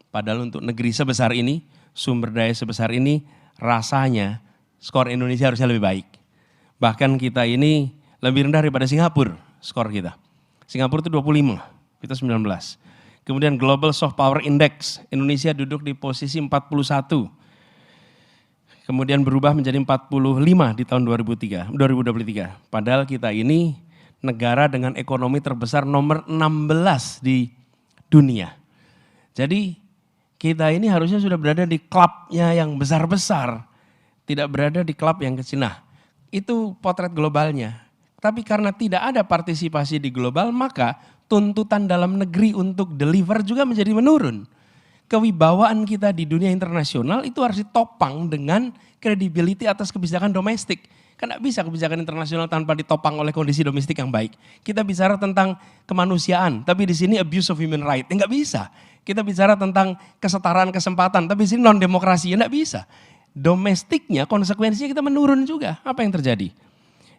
Padahal untuk negeri sebesar ini, sumber daya sebesar ini, rasanya skor Indonesia harusnya lebih baik. Bahkan kita ini lebih rendah daripada Singapura skor kita. Singapura itu 25, kita 19. Kemudian Global Soft Power Index, Indonesia duduk di posisi 41. Kemudian berubah menjadi 45 di tahun 2023. Padahal kita ini negara dengan ekonomi terbesar nomor 16 di dunia. Jadi kita ini harusnya sudah berada di klubnya yang besar-besar. Tidak berada di klub yang kecil. Nah, itu potret globalnya. Tapi karena tidak ada partisipasi di global, maka tuntutan dalam negeri untuk deliver juga menjadi menurun. Kewibawaan kita di dunia internasional itu harus ditopang dengan credibility atas kebijakan domestik. Karena bisa kebijakan internasional tanpa ditopang oleh kondisi domestik yang baik. Kita bicara tentang kemanusiaan, tapi di sini abuse of human right, enggak bisa. Kita bicara tentang kesetaraan kesempatan, tapi di sini non-demokrasi, enggak bisa. Domestiknya konsekuensinya kita menurun juga. Apa yang terjadi?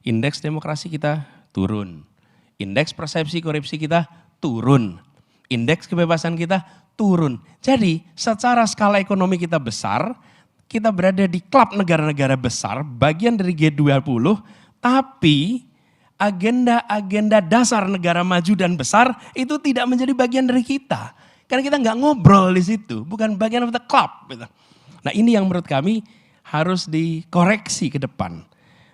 Indeks demokrasi kita turun. Indeks persepsi korupsi kita turun. Indeks kebebasan kita turun. Jadi secara skala ekonomi kita besar, kita berada di klub negara-negara besar, bagian dari G20, tapi agenda-agenda dasar negara maju dan besar itu tidak menjadi bagian dari kita. Karena kita nggak ngobrol di situ, bukan bagian of the club. Nah ini yang menurut kami harus dikoreksi ke depan.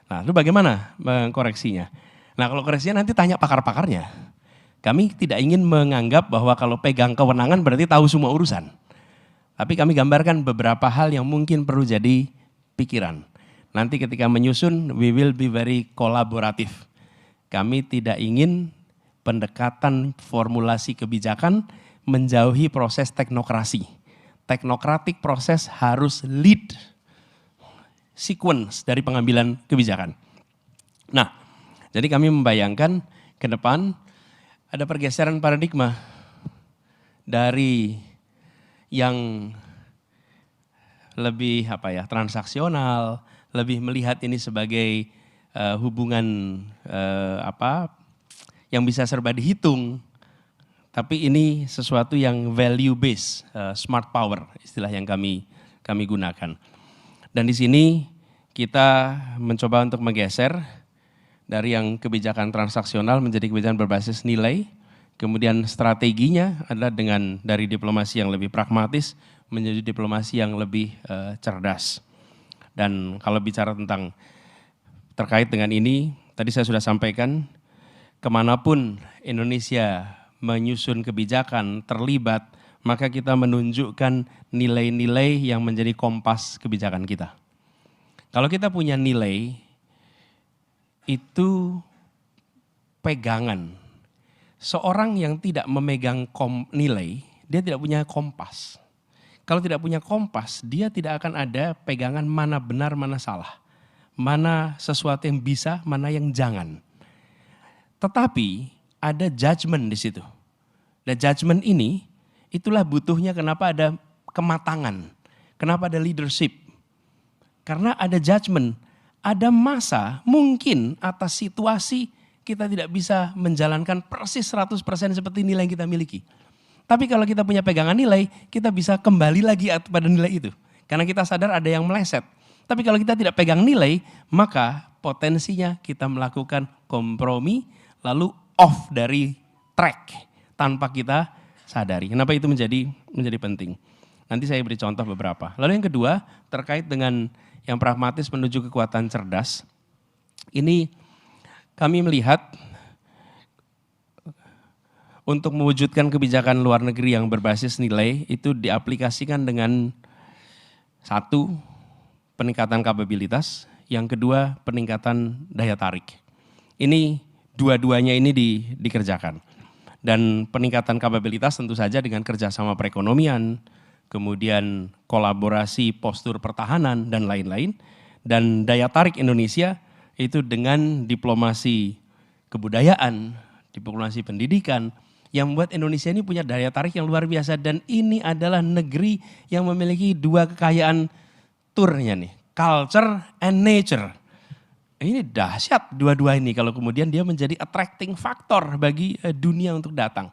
Nah lalu bagaimana mengkoreksinya? Nah kalau koreksinya nanti tanya pakar-pakarnya. Kami tidak ingin menganggap bahwa kalau pegang kewenangan berarti tahu semua urusan. Tapi kami gambarkan beberapa hal yang mungkin perlu jadi pikiran. Nanti ketika menyusun, we will be very kolaboratif. Kami tidak ingin pendekatan formulasi kebijakan menjauhi proses teknokrasi. Teknokratik proses harus lead sequence dari pengambilan kebijakan. Nah, jadi kami membayangkan ke depan ada pergeseran paradigma dari yang lebih transaksional, lebih melihat ini sebagai hubungan yang bisa serba dihitung. Tapi ini sesuatu yang value based, smart power istilah yang kami gunakan. Dan di sini kita mencoba untuk menggeser dari yang kebijakan transaksional menjadi kebijakan berbasis nilai. Kemudian strateginya adalah dari diplomasi yang lebih pragmatis menjadi diplomasi yang lebih cerdas. Dan kalau bicara terkait dengan ini, tadi saya sudah sampaikan, kemanapun Indonesia menyusun kebijakan, terlibat, maka kita menunjukkan nilai-nilai yang menjadi kompas kebijakan kita. Kalau kita punya nilai, itu pegangan. Seorang yang tidak memegang nilai, dia tidak punya kompas. Kalau tidak punya kompas, dia tidak akan ada pegangan mana benar, mana salah. Mana sesuatu yang bisa, mana yang jangan. Tetapi ada judgment di situ. Dan judgment ini, itulah butuhnya kenapa ada kematangan. Kenapa ada leadership. Karena ada judgment. Ada masa mungkin atas situasi kita tidak bisa menjalankan persis 100% seperti nilai yang kita miliki. Tapi kalau kita punya pegangan nilai, kita bisa kembali lagi pada nilai itu. Karena kita sadar ada yang meleset. Tapi kalau kita tidak pegang nilai, maka potensinya kita melakukan kompromi, lalu off dari track tanpa kita sadari. Kenapa itu menjadi penting? Nanti saya beri contoh beberapa. Lalu yang kedua, terkait dengan yang pragmatis menuju kekuatan cerdas. Ini kami melihat untuk mewujudkan kebijakan luar negeri yang berbasis nilai itu diaplikasikan dengan satu, peningkatan kapabilitas, yang kedua peningkatan daya tarik. Ini dua-duanya ini dikerjakan. Dan peningkatan kapabilitas tentu saja dengan kerjasama perekonomian, kemudian kolaborasi postur pertahanan dan lain-lain. Dan daya tarik Indonesia itu dengan diplomasi kebudayaan, diplomasi pendidikan, yang membuat Indonesia ini punya daya tarik yang luar biasa. Dan ini adalah negeri yang memiliki dua kekayaan turnya nih, culture and nature. Ini dahsyat dua-dua ini kalau kemudian dia menjadi attracting factor bagi dunia untuk datang.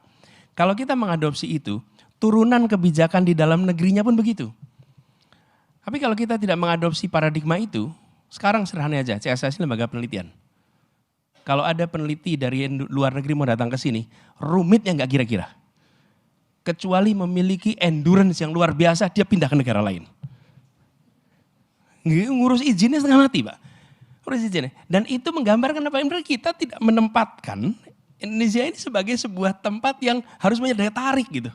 Kalau kita mengadopsi itu, turunan kebijakan di dalam negerinya pun begitu. Tapi kalau kita tidak mengadopsi paradigma itu, sekarang sederhana aja, CSIS ini lembaga penelitian. Kalau ada peneliti dari luar negeri mau datang ke sini, rumitnya nggak kira-kira. Kecuali memiliki endurance yang luar biasa, dia pindah ke negara lain. Ngurus izinnya setengah mati, Pak. Ngurus izinnya. Dan itu menggambarkan apa yang kita tidak menempatkan Indonesia ini sebagai sebuah tempat yang harus punya daya tarik gitu.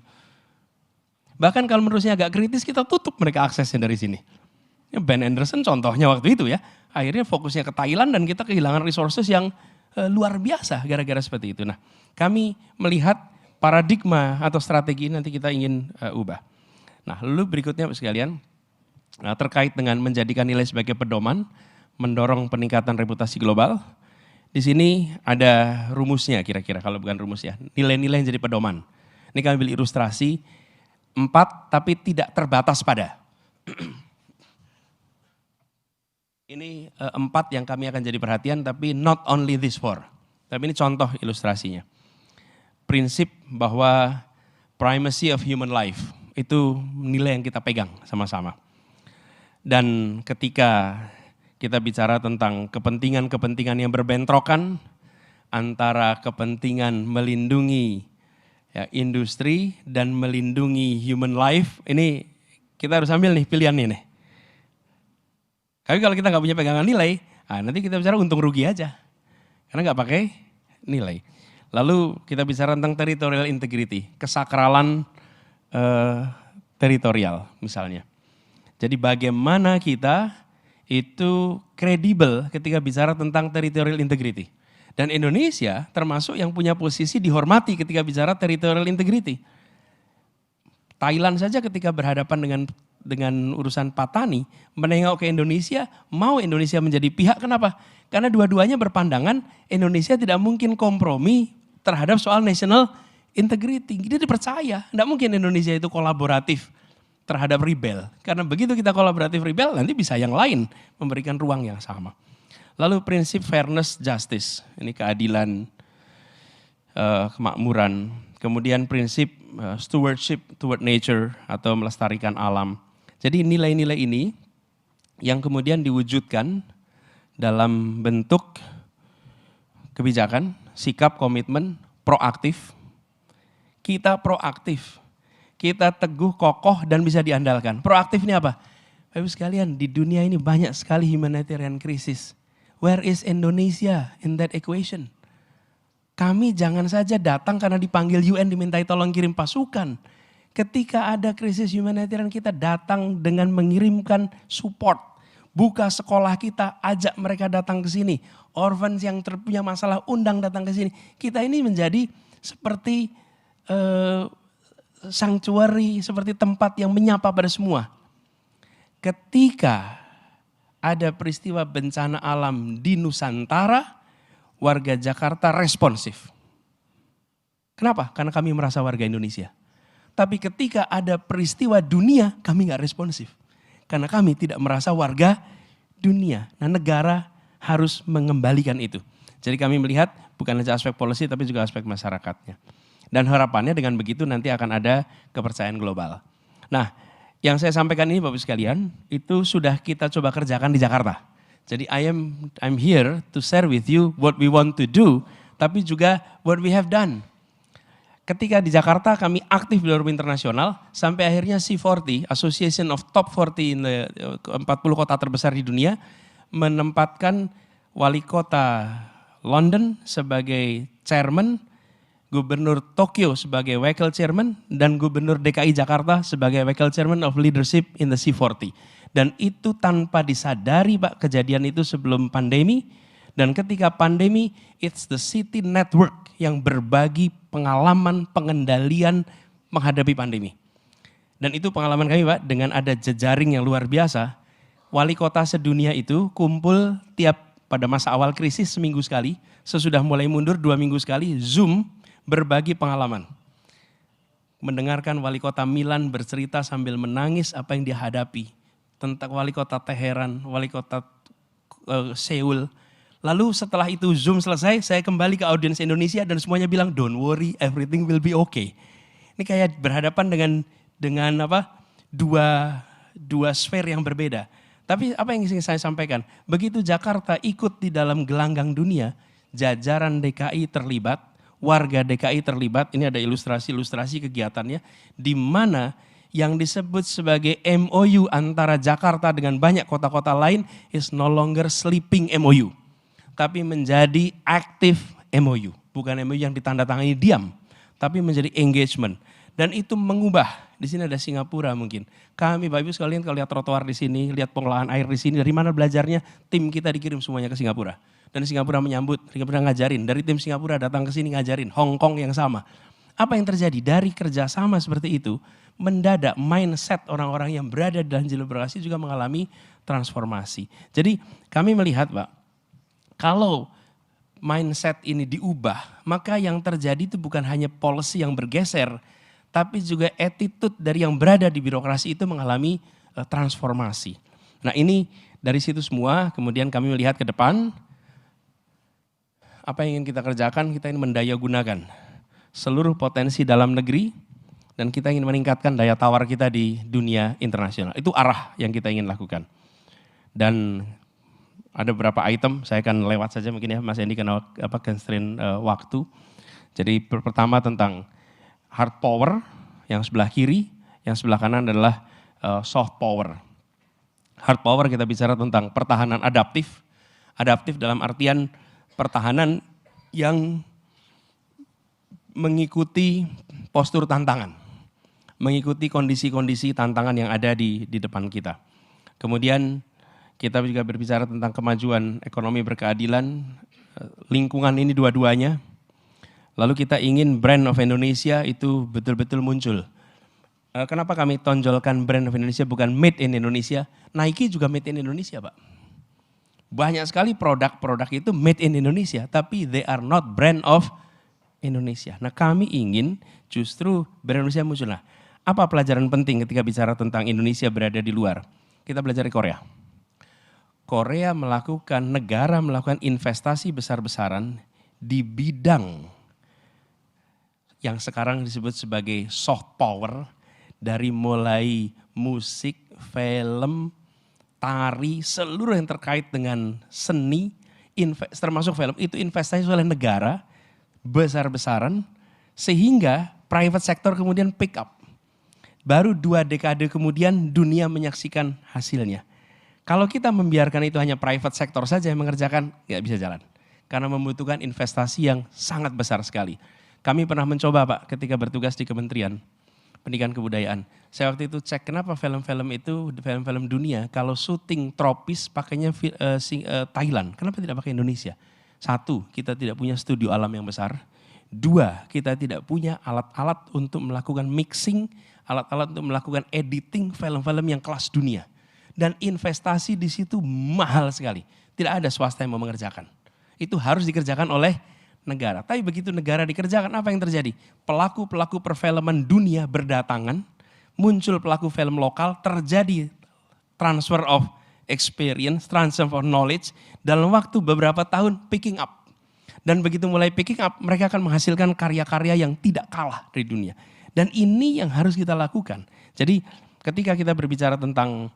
Bahkan kalau menurutnya agak kritis, kita tutup mereka aksesnya dari sini. Ben Anderson contohnya waktu itu ya, akhirnya fokusnya ke Thailand dan kita kehilangan resources yang luar biasa gara-gara seperti itu. Nah, kami melihat paradigma atau strategi nanti kita ingin ubah. Nah, lalu berikutnya sekalian, terkait dengan menjadikan nilai sebagai pedoman, mendorong peningkatan reputasi global. Di sini ada rumusnya kira-kira, kalau bukan rumus ya, nilai-nilai yang jadi pedoman. Ini kami ambil ilustrasi 4 tapi tidak terbatas pada. Ini 4 yang kami akan jadi perhatian, tapi not only this 4. Tapi ini contoh ilustrasinya. Prinsip bahwa primacy of human life, itu nilai yang kita pegang sama-sama. Dan ketika kita bicara tentang kepentingan-kepentingan yang berbentrokan, antara kepentingan melindungi ya, industri dan melindungi human life, ini kita harus ambil nih pilihannya nih. Tapi kalau kita nggak punya pegangan nilai, nanti kita bicara untung rugi aja. Karena nggak pakai nilai. Lalu kita bicara tentang territorial integrity, kesakralan teritorial misalnya. Jadi bagaimana kita itu kredibel ketika bicara tentang territorial integrity. Dan Indonesia termasuk yang punya posisi dihormati ketika bicara territorial integrity. Thailand saja ketika berhadapan dengan urusan Patani, menengok ke Indonesia, mau Indonesia menjadi pihak, kenapa? Karena dua-duanya berpandangan Indonesia tidak mungkin kompromi terhadap soal national integrity. Dia dipercaya, tidak mungkin Indonesia itu kolaboratif terhadap rebel. Karena begitu kita kolaboratif rebel, nanti bisa yang lain memberikan ruang yang sama. Lalu prinsip fairness justice, ini keadilan, kemakmuran. Kemudian prinsip stewardship toward nature atau melestarikan alam. Jadi nilai-nilai ini yang kemudian diwujudkan dalam bentuk kebijakan, sikap, komitmen, proaktif. Kita proaktif, kita teguh, kokoh dan bisa diandalkan. Proaktif ini apa? Bapak Ibu sekalian, di dunia ini banyak sekali humanitarian krisis. Where is Indonesia in that equation? Kami jangan saja datang karena dipanggil UN dimintai tolong kirim pasukan. Ketika ada krisis humanitarian kita datang dengan mengirimkan support. Buka sekolah kita, ajak mereka datang ke sini. Orphans yang punya masalah undang datang ke sini. Kita ini menjadi seperti sanctuary, seperti tempat yang menyapa pada semua. Ketika ada peristiwa bencana alam di Nusantara, warga Jakarta responsif. Kenapa? Karena kami merasa warga Indonesia. Tapi ketika ada peristiwa dunia, kami nggak responsif. Karena kami tidak merasa warga dunia. Nah, negara harus mengembalikan itu. Jadi kami melihat bukan saja aspek policy, tapi juga aspek masyarakatnya. Dan harapannya dengan begitu nanti akan ada kepercayaan global. Nah, yang saya sampaikan ini Bapak sekalian, itu sudah kita coba kerjakan di Jakarta. Jadi I'm here to share with you what we want to do, tapi juga what we have done. Ketika di Jakarta kami aktif di forum internasional, sampai akhirnya C40, Association of Top 40 in the 40 kota terbesar di dunia, menempatkan wali kota London sebagai chairman, Gubernur Tokyo sebagai wakil chairman, dan Gubernur DKI Jakarta sebagai wakil chairman of leadership in the C40. Dan itu tanpa disadari Pak, kejadian itu sebelum pandemi. Dan ketika pandemi, it's the city network yang berbagi pengalaman pengendalian menghadapi pandemi. Dan itu pengalaman kami Pak, dengan ada jejaring yang luar biasa. Wali kota sedunia itu kumpul tiap pada masa awal krisis seminggu sekali, sesudah mulai mundur 2 minggu sekali, Zoom berbagi pengalaman. Mendengarkan wali kota Milan bercerita sambil menangis apa yang dia hadapi. Tentang wali kota Teheran, wali kota Seoul. Lalu setelah itu Zoom selesai, saya kembali ke audiens Indonesia dan semuanya bilang, don't worry, everything will be okay. Ini kayak berhadapan dengan dua sfer yang berbeda. Tapi apa yang ingin saya sampaikan, begitu Jakarta ikut di dalam gelanggang dunia, jajaran DKI terlibat, warga DKI terlibat, ini ada ilustrasi kegiatannya, di mana yang disebut sebagai MOU antara Jakarta dengan banyak kota-kota lain is no longer sleeping MOU. Tapi menjadi active MOU. Bukan MOU yang ditandatangani diam, tapi menjadi engagement. Dan itu mengubah, di sini ada Singapura mungkin. Kami Bapak Ibu sekalian kalau lihat trotoar di sini, lihat pengolahan air di sini, dari mana belajarnya? Tim kita dikirim semuanya ke Singapura. Dan Singapura menyambut, Singapura ngajarin. Dari tim Singapura datang ke sini ngajarin, Hong Kong yang sama. Apa yang terjadi? Dari kerjasama seperti itu, mendadak mindset orang-orang yang berada dalam jalur birokrasi juga mengalami transformasi. Jadi kami melihat Pak, kalau mindset ini diubah, maka yang terjadi itu bukan hanya policy yang bergeser, tapi juga attitude dari yang berada di birokrasi itu mengalami transformasi. Nah ini dari situ semua, kemudian kami melihat ke depan, apa yang ingin kita kerjakan, kita ingin mendaya gunakan seluruh potensi dalam negeri dan kita ingin meningkatkan daya tawar kita di dunia internasional. Itu arah yang kita ingin lakukan. Dan ada beberapa item, saya akan lewat saja mungkin ya Mas Endi karena constraint waktu. Jadi pertama tentang hard power yang sebelah kiri, yang sebelah kanan adalah soft power. Hard power kita bicara tentang pertahanan adaptif. Adaptif dalam artian pertahanan yang mengikuti postur tantangan, mengikuti kondisi-kondisi tantangan yang ada di depan kita. Kemudian kita juga berbicara tentang kemajuan ekonomi berkeadilan, lingkungan ini dua-duanya. Lalu kita ingin brand of Indonesia itu betul-betul muncul. Kenapa kami tonjolkan brand of Indonesia bukan made in Indonesia? Nike juga made in Indonesia Pak. Banyak sekali produk-produk itu made in Indonesia, tapi they are not brand of Indonesia. Nah kami ingin justru brand Indonesia muncul. Nah, apa pelajaran penting ketika bicara tentang Indonesia berada di luar? Kita belajar di Korea. Korea negara melakukan investasi besar-besaran di bidang yang sekarang disebut sebagai soft power, dari mulai musik, film, tari, seluruh yang terkait dengan seni, termasuk film, itu investasi oleh negara besar-besaran, sehingga private sector kemudian pick up. Baru 2 dekade kemudian dunia menyaksikan hasilnya. Kalau kita membiarkan itu hanya private sector saja yang mengerjakan, nggak bisa jalan. Karena membutuhkan investasi yang sangat besar sekali. Kami pernah mencoba Pak ketika bertugas di Kementerian Pendidikan Kebudayaan. Saya waktu itu cek kenapa film-film itu, film-film dunia, kalau syuting tropis pakainya Thailand, kenapa tidak pakai Indonesia? 1, kita tidak punya studio alam yang besar. 2, kita tidak punya alat-alat untuk melakukan mixing, alat-alat untuk melakukan editing film-film yang kelas dunia. Dan investasi di situ mahal sekali. Tidak ada swasta yang mau mengerjakan. Itu harus dikerjakan oleh negara. Tapi begitu negara dikerjakan, apa yang terjadi? Pelaku-pelaku perfilman dunia berdatangan, muncul pelaku film lokal, terjadi transfer of experience, transfer of knowledge, dalam waktu beberapa tahun picking up. Dan begitu mulai picking up, mereka akan menghasilkan karya-karya yang tidak kalah dari dunia. Dan ini yang harus kita lakukan. Jadi ketika kita berbicara tentang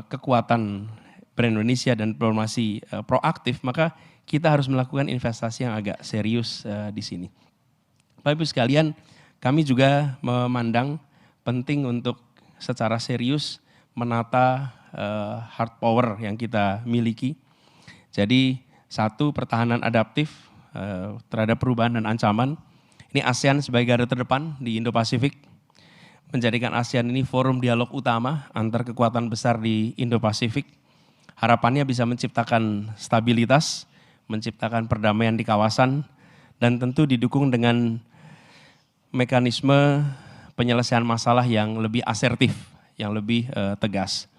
kekuatan brand Indonesia dan diplomasi proaktif, maka kita harus melakukan investasi yang agak serius di sini. Bapak Ibu sekalian, kami juga memandang penting untuk secara serius menata hard power yang kita miliki. Jadi 1, pertahanan adaptif terhadap perubahan dan ancaman. Ini ASEAN sebagai garda terdepan di Indo-Pasifik. Menjadikan ASEAN ini forum dialog utama antar kekuatan besar di Indo-Pasifik. Harapannya bisa menciptakan stabilitas, menciptakan perdamaian di kawasan, dan tentu didukung dengan mekanisme penyelesaian masalah yang lebih asertif, yang lebih tegas.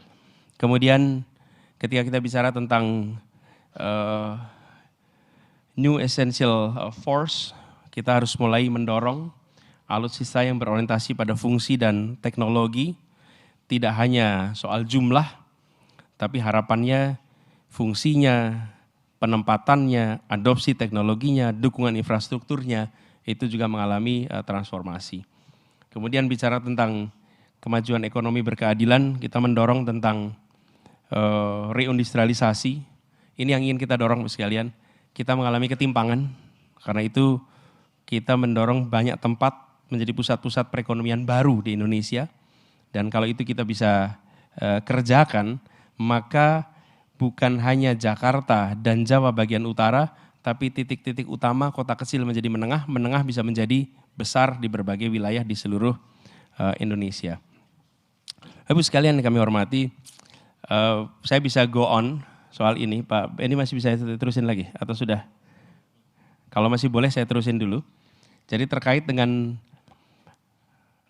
Kemudian ketika kita bicara tentang new essential force, kita harus mulai mendorong alutsista yang berorientasi pada fungsi dan teknologi, tidak hanya soal jumlah, tapi harapannya fungsinya, penempatannya, adopsi teknologinya, dukungan infrastrukturnya, itu juga mengalami transformasi. Kemudian bicara tentang kemajuan ekonomi berkeadilan, kita mendorong tentang reindustrialisasi. Ini yang ingin kita dorong sekalian. Kita mengalami ketimpangan, karena itu kita mendorong banyak tempat menjadi pusat-pusat perekonomian baru di Indonesia. Dan kalau itu kita bisa kerjakan, maka bukan hanya Jakarta dan Jawa bagian utara, tapi titik-titik utama kota kecil menjadi menengah, menengah bisa menjadi besar di berbagai wilayah di seluruh Indonesia. Ibu sekalian yang kami hormati, saya bisa go on soal ini, Pak. Ini masih bisa saya terusin lagi atau sudah? Kalau masih boleh saya terusin dulu. Jadi terkait dengan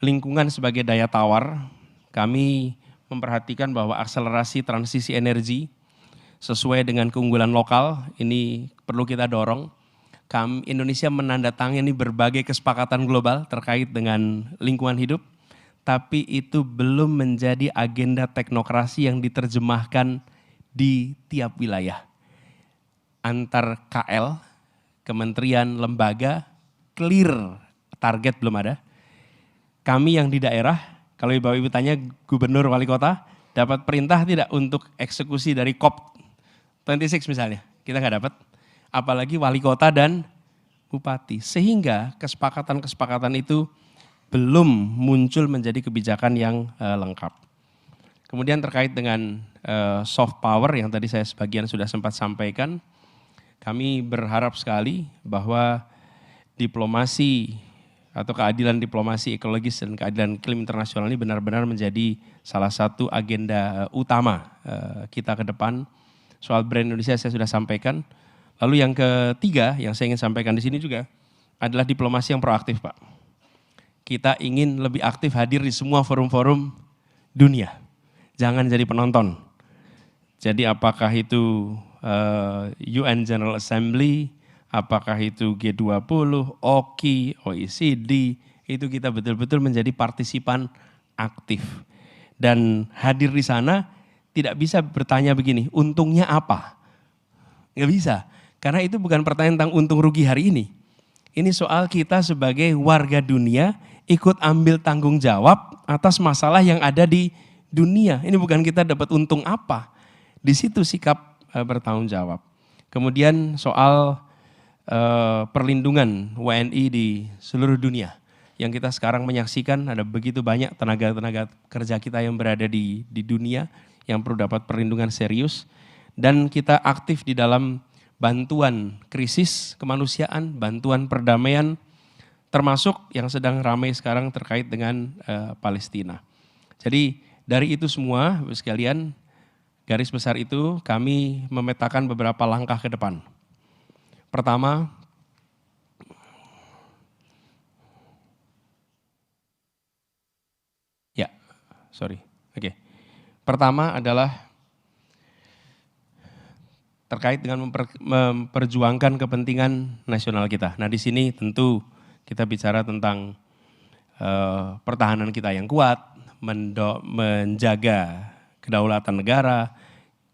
lingkungan sebagai daya tawar, kami memperhatikan bahwa akselerasi transisi energi sesuai dengan keunggulan lokal, ini perlu kita dorong. Indonesia menandatangani berbagai kesepakatan global terkait dengan lingkungan hidup, tapi itu belum menjadi agenda teknokrasi yang diterjemahkan di tiap wilayah. Antar KL, kementerian, lembaga, clear target belum ada. Kami yang di daerah, kalau Bapak-Ibu tanya gubernur wali kota, dapat perintah tidak untuk eksekusi dari COP26 misalnya, kita nggak dapat. Apalagi wali kota dan bupati. Sehingga kesepakatan-kesepakatan itu belum muncul menjadi kebijakan yang lengkap. Kemudian terkait dengan soft power yang tadi saya sebagian sudah sempat sampaikan, kami berharap sekali bahwa diplomasi atau keadilan diplomasi ekologis dan keadilan iklim internasional ini benar-benar menjadi salah satu agenda utama kita ke depan. Soal brand Indonesia saya sudah sampaikan. Lalu yang ketiga yang saya ingin sampaikan di sini juga adalah diplomasi yang proaktif, Pak. Kita ingin lebih aktif hadir di semua forum-forum dunia. Jangan jadi penonton. Jadi apakah itu UN General Assembly, apakah itu G20, OKI, OECD, itu kita betul-betul menjadi partisipan aktif. Dan hadir di sana tidak bisa bertanya begini, untungnya apa? Nggak bisa, karena itu bukan pertanyaan tentang untung rugi hari ini. Ini soal kita sebagai warga dunia ikut ambil tanggung jawab atas masalah yang ada di dunia. Ini bukan kita dapat untung apa. Di situ sikap bertanggung jawab. Kemudian soal perlindungan WNI di seluruh dunia. Yang kita sekarang menyaksikan ada begitu banyak tenaga-tenaga kerja kita yang berada di dunia yang perlu dapat perlindungan serius. Dan kita aktif di dalam bantuan krisis kemanusiaan, bantuan perdamaian, termasuk yang sedang ramai sekarang terkait dengan Palestina. Jadi dari itu semua, sekalian, garis besar itu kami memetakan beberapa langkah ke depan. Pertama, Pertama adalah terkait dengan memperjuangkan kepentingan nasional kita. Nah di sini tentu kita bicara tentang pertahanan kita yang kuat, menjaga kedaulatan negara.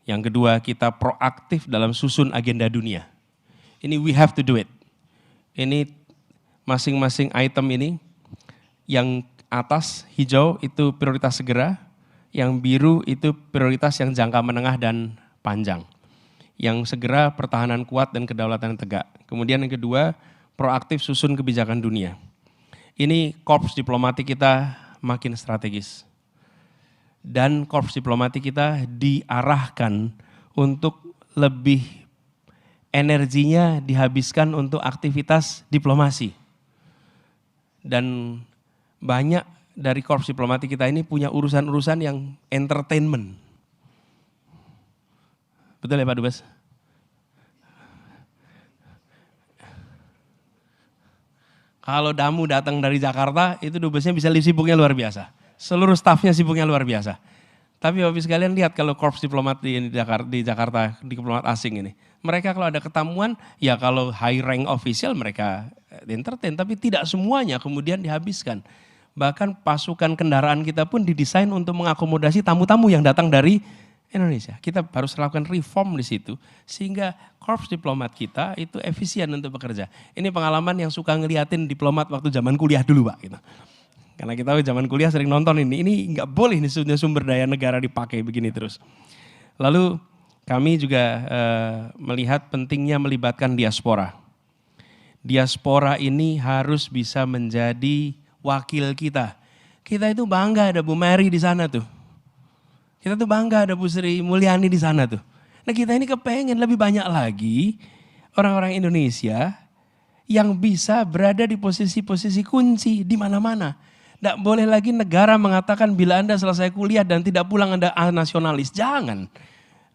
Yang kedua, kita proaktif dalam susun agenda dunia. Ini we have to do it. Ini masing-masing item ini, yang atas hijau itu prioritas segera, yang biru itu prioritas yang jangka menengah dan panjang. Yang segera pertahanan kuat dan kedaulatan tegak. Kemudian yang kedua, proaktif susun kebijakan dunia. Ini korps diplomatik kita makin strategis. Dan korps diplomatik kita diarahkan untuk lebih energinya dihabiskan untuk aktivitas diplomasi. Dan banyak dari korps diplomatik kita ini punya urusan-urusan yang entertainment. Betul ya Pak Dubes? Kalau Damu datang dari Jakarta, itu Dubesnya bisa sibuknya luar biasa. Seluruh stafnya sibuknya luar biasa. Tapi Bapak sekalian lihat kalau korps diplomat di Jakarta, diplomat asing ini. Mereka kalau ada ketemuan, ya kalau high rank official mereka entertain, tapi tidak semuanya kemudian dihabiskan. Bahkan pasukan kendaraan kita pun didesain untuk mengakomodasi tamu-tamu yang datang dari Indonesia. Kita harus lakukan reform di situ, sehingga korps diplomat kita itu efisien untuk bekerja. Ini pengalaman yang suka ngeliatin diplomat waktu zaman kuliah dulu Pak. Gitu. Karena kita tahu zaman kuliah sering nonton ini nggak boleh ini sumber daya negara dipakai begini terus. Lalu kami juga melihat pentingnya melibatkan diaspora. Diaspora ini harus bisa menjadi wakil kita. Kita itu bangga ada Bu Mary di sana tuh. Kita tuh bangga ada Bu Sri Mulyani di sana tuh. Nah kita ini kepengen lebih banyak lagi orang-orang Indonesia yang bisa berada di posisi-posisi kunci di mana-mana. Tidak boleh lagi negara mengatakan bila Anda selesai kuliah dan tidak pulang Anda nasionalis. Jangan.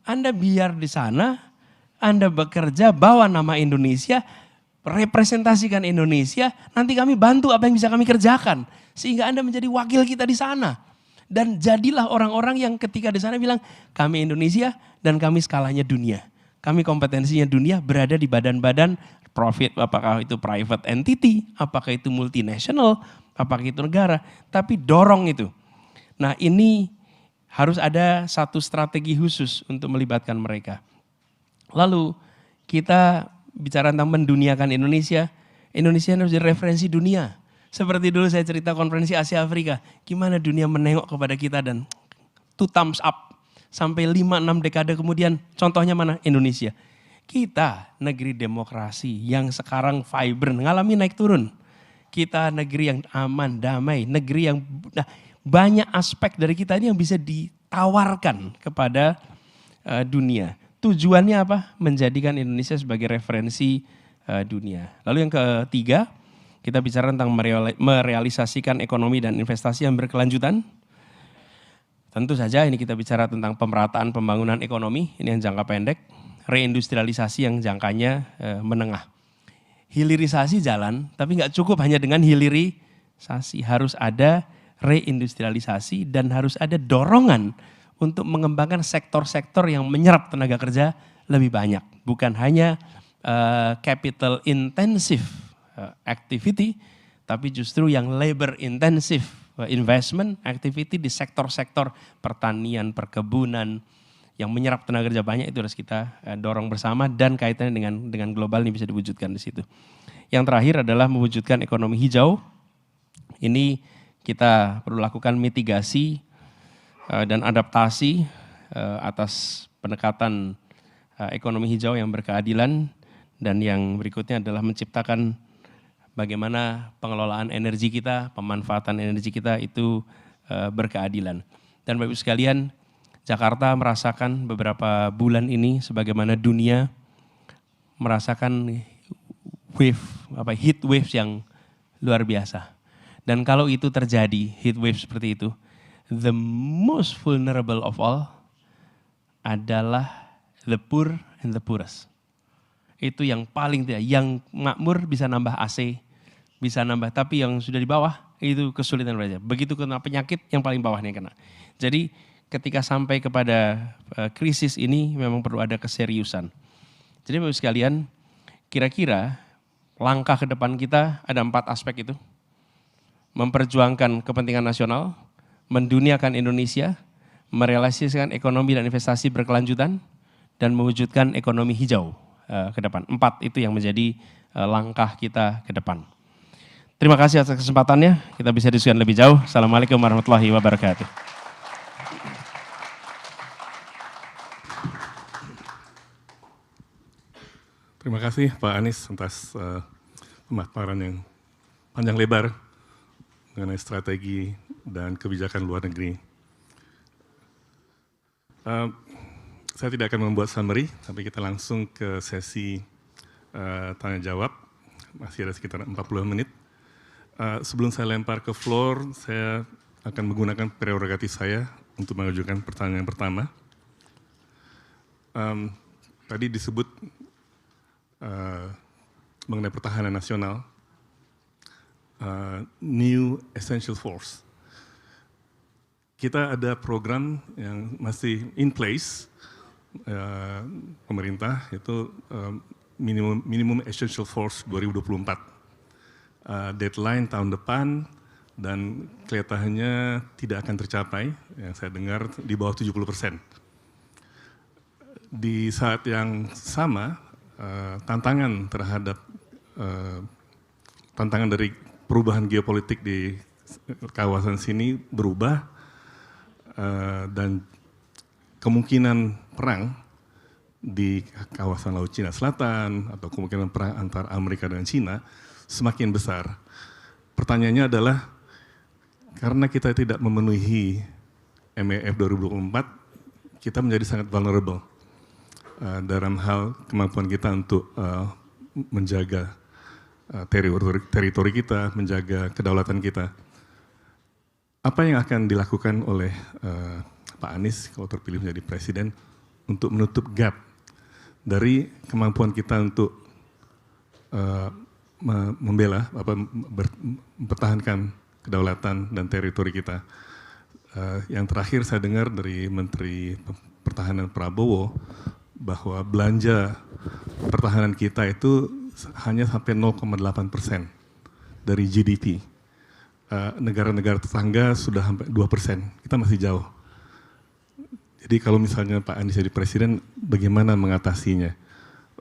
Anda biar di sana, Anda bekerja, bawa nama Indonesia, representasikan Indonesia, nanti kami bantu apa yang bisa kami kerjakan. Sehingga Anda menjadi wakil kita di sana. Dan jadilah orang-orang yang ketika di sana bilang, kami Indonesia dan kami skalanya dunia. Kami kompetensinya dunia berada di badan-badan profit, apakah itu private entity, apakah itu multinational, apakah itu negara, tapi dorong itu. Nah ini harus ada satu strategi khusus untuk melibatkan mereka. Lalu kita bicara tentang menduniakan Indonesia, Indonesia harus jadi referensi dunia. Seperti dulu saya cerita konferensi Asia Afrika, gimana dunia menengok kepada kita dan 2 thumbs up. Sampai 5-6 dekade kemudian, contohnya mana? Indonesia. Kita negeri demokrasi yang sekarang vibrant, ngalami naik turun. Kita negeri yang aman, damai, negeri yang banyak aspek dari kita ini yang bisa ditawarkan kepada dunia. Tujuannya apa? Menjadikan Indonesia sebagai referensi dunia. Lalu yang ketiga, kita bicara tentang merealisasikan ekonomi dan investasi yang berkelanjutan. Tentu saja ini kita bicara tentang pemerataan pembangunan ekonomi, ini yang jangka pendek. Reindustrialisasi yang jangkanya menengah. Hilirisasi jalan, tapi nggak cukup hanya dengan hilirisasi. Harus ada reindustrialisasi dan harus ada dorongan untuk mengembangkan sektor-sektor yang menyerap tenaga kerja lebih banyak. Bukan hanya capital intensive activity, tapi justru yang labor intensive investment activity di sektor-sektor pertanian, perkebunan, yang menyerap tenaga kerja banyak itu harus kita dorong bersama dan kaitannya dengan global ini bisa diwujudkan di situ. Yang terakhir adalah mewujudkan ekonomi hijau. Ini kita perlu lakukan mitigasi dan adaptasi atas pendekatan ekonomi hijau yang berkeadilan dan yang berikutnya adalah menciptakan bagaimana pengelolaan energi kita, pemanfaatan energi kita itu berkeadilan. Dan Bapak Ibu sekalian, Jakarta merasakan beberapa bulan ini sebagaimana dunia merasakan heat waves yang luar biasa. Dan kalau itu terjadi, heat wave seperti itu, the most vulnerable of all adalah the poor and the poorest. Itu yang paling tidak, yang makmur bisa nambah AC, bisa nambah, tapi yang sudah di bawah itu kesulitan belajar. Begitu kena penyakit yang paling bawah nih kena. Jadi ketika sampai kepada krisis ini memang perlu ada keseriusan. Jadi Bapak sekalian, kira-kira langkah ke depan kita ada 4 aspek itu. Memperjuangkan kepentingan nasional, menduniakan Indonesia, merealisasikan ekonomi dan investasi berkelanjutan, dan mewujudkan ekonomi hijau ke depan. 4 itu yang menjadi langkah kita ke depan. Terima kasih atas kesempatannya, kita bisa diskusikan lebih jauh. Assalamualaikum warahmatullahi wabarakatuh. Terima kasih Pak Anies atas pemaparan yang panjang lebar mengenai strategi dan kebijakan luar negeri. Saya tidak akan membuat summary, tapi kita langsung ke sesi tanya jawab. Masih ada sekitar 40 menit. Sebelum saya lempar ke floor, saya akan menggunakan prerogatif saya untuk mengajukan pertanyaan yang pertama. Tadi disebut mengenai pertahanan nasional, new essential force. kita ada program yang masih in place, pemerintah itu minimum essential force 2024. Deadline tahun depan dan kelihatannya tidak akan tercapai, yang saya dengar di bawah 70%. Di saat yang sama, tantangan terhadap tantangan dari perubahan geopolitik di kawasan sini berubah, dan kemungkinan perang di kawasan Laut Cina Selatan atau kemungkinan perang antara Amerika dan Cina semakin besar. Pertanyaannya adalah, karena kita tidak memenuhi MEF 2024, kita menjadi sangat vulnerable dalam hal kemampuan kita untuk menjaga teritori kita, menjaga kedaulatan kita. Apa yang akan dilakukan oleh Pak Anies kalau terpilih menjadi presiden untuk menutup gap dari kemampuan kita untuk membela, mempertahankan kedaulatan dan teritori kita. Yang terakhir saya dengar dari Menteri Pertahanan Prabowo bahwa belanja pertahanan kita itu hanya sampai 0,8% dari GDP. Negara-negara tetangga sudah sampai 2%, kita masih jauh. Jadi kalau misalnya Pak Anies jadi presiden, bagaimana mengatasinya?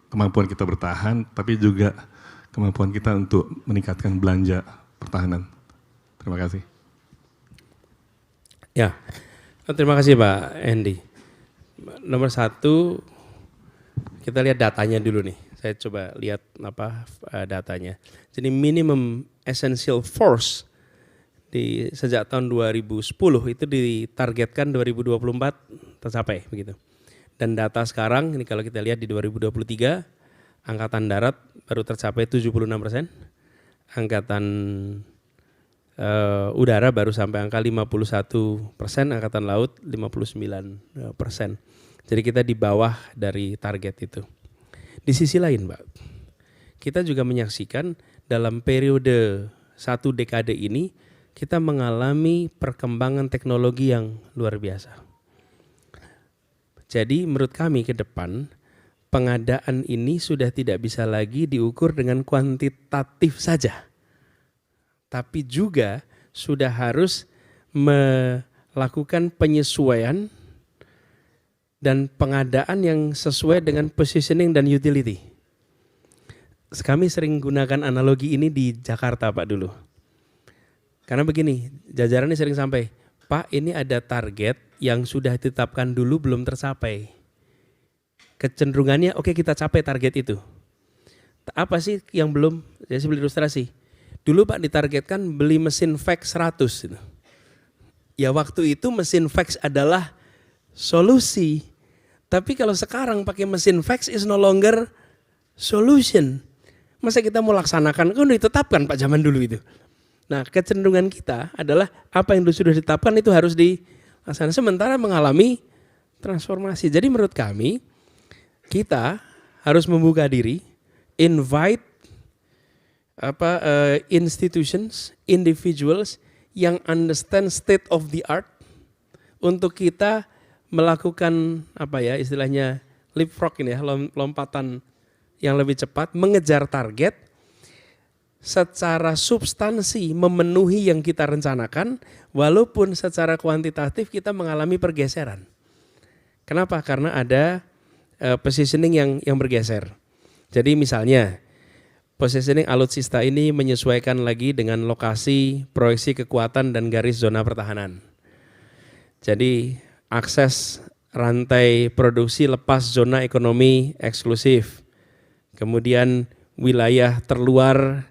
Kemampuan kita bertahan, tapi juga kemampuan kita untuk meningkatkan belanja pertahanan. Terima kasih. Ya, terima kasih Pak Andy. Nomor satu, kita lihat datanya dulu nih. Saya coba lihat datanya. Jadi minimum essential force sejak tahun 2010 itu ditargetkan 2024 tercapai begitu. Dan data sekarang ini kalau kita lihat di 2023, Angkatan Darat baru tercapai 76%, Angkatan Udara baru sampai angka 51%, Angkatan Laut 59%. Jadi kita di bawah dari target itu. Di sisi lain Pak, kita juga menyaksikan dalam periode 1 dekade ini, kita mengalami perkembangan teknologi yang luar biasa. Jadi menurut kami ke depan, pengadaan ini sudah tidak bisa lagi diukur dengan kuantitatif saja. Tapi juga sudah harus melakukan penyesuaian dan pengadaan yang sesuai dengan positioning dan utility. Kami sering gunakan analogi ini di Jakarta Pak dulu. Karena begini, jajarannya sering sampai, Pak ini ada target yang sudah ditetapkan dulu belum tercapai. Kecenderungannya oke kita capai target itu. Apa sih yang belum? Saya beli ilustrasi. Dulu Pak ditargetkan beli mesin fax 100. Gitu. Ya waktu itu mesin fax adalah solusi. Tapi kalau sekarang pakai mesin fax is no longer solution. Masa kita mau laksanakan, kan udah ditetapkan Pak zaman dulu itu. Nah kecenderungan kita adalah apa yang sudah ditetapkan itu harus dilaksanakan. Sementara mengalami transformasi. Jadi menurut kami kita harus membuka diri, invite institutions, individuals yang understand state of the art untuk kita melakukan istilahnya leapfrog ini ya, lompatan yang lebih cepat, mengejar target secara substansi memenuhi yang kita rencanakan, walaupun secara kuantitatif kita mengalami pergeseran. Kenapa? Karena ada positioning yang bergeser. Jadi misalnya positioning alutsista ini menyesuaikan lagi dengan lokasi, proyeksi kekuatan dan garis zona pertahanan. Jadi akses rantai produksi lepas zona ekonomi eksklusif. Kemudian wilayah terluar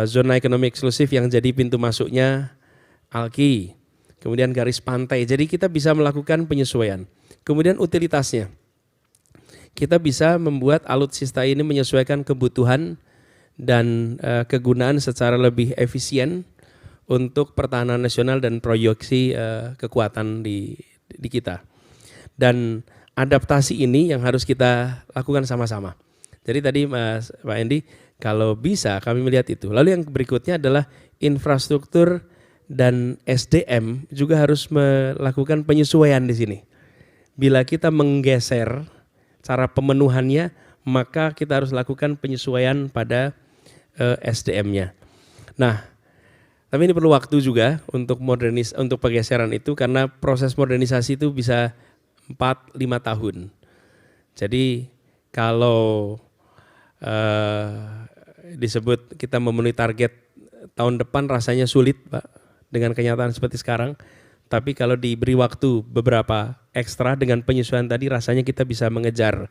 zona ekonomi eksklusif yang jadi pintu masuknya ALKI. Kemudian garis pantai. Jadi kita bisa melakukan penyesuaian. Kemudian utilitasnya. Kita bisa membuat alutsista ini menyesuaikan kebutuhan dan kegunaan secara lebih efisien untuk pertahanan nasional dan proyeksi kekuatan di kita. Dan adaptasi ini yang harus kita lakukan sama-sama. Jadi tadi Pak Andy, kalau bisa kami melihat itu. Lalu yang berikutnya adalah infrastruktur dan SDM juga harus melakukan penyesuaian di sini. Bila kita menggeser cara pemenuhannya, maka kita harus lakukan penyesuaian pada SDM-nya. Nah, tapi ini perlu waktu juga untuk untuk pergeseran itu, karena proses modernisasi itu bisa 4-5 tahun. Jadi kalau disebut kita memenuhi target tahun depan rasanya sulit, Pak, dengan kenyataan seperti sekarang. Tapi kalau diberi waktu beberapa ekstra dengan penyesuaian tadi, rasanya kita bisa mengejar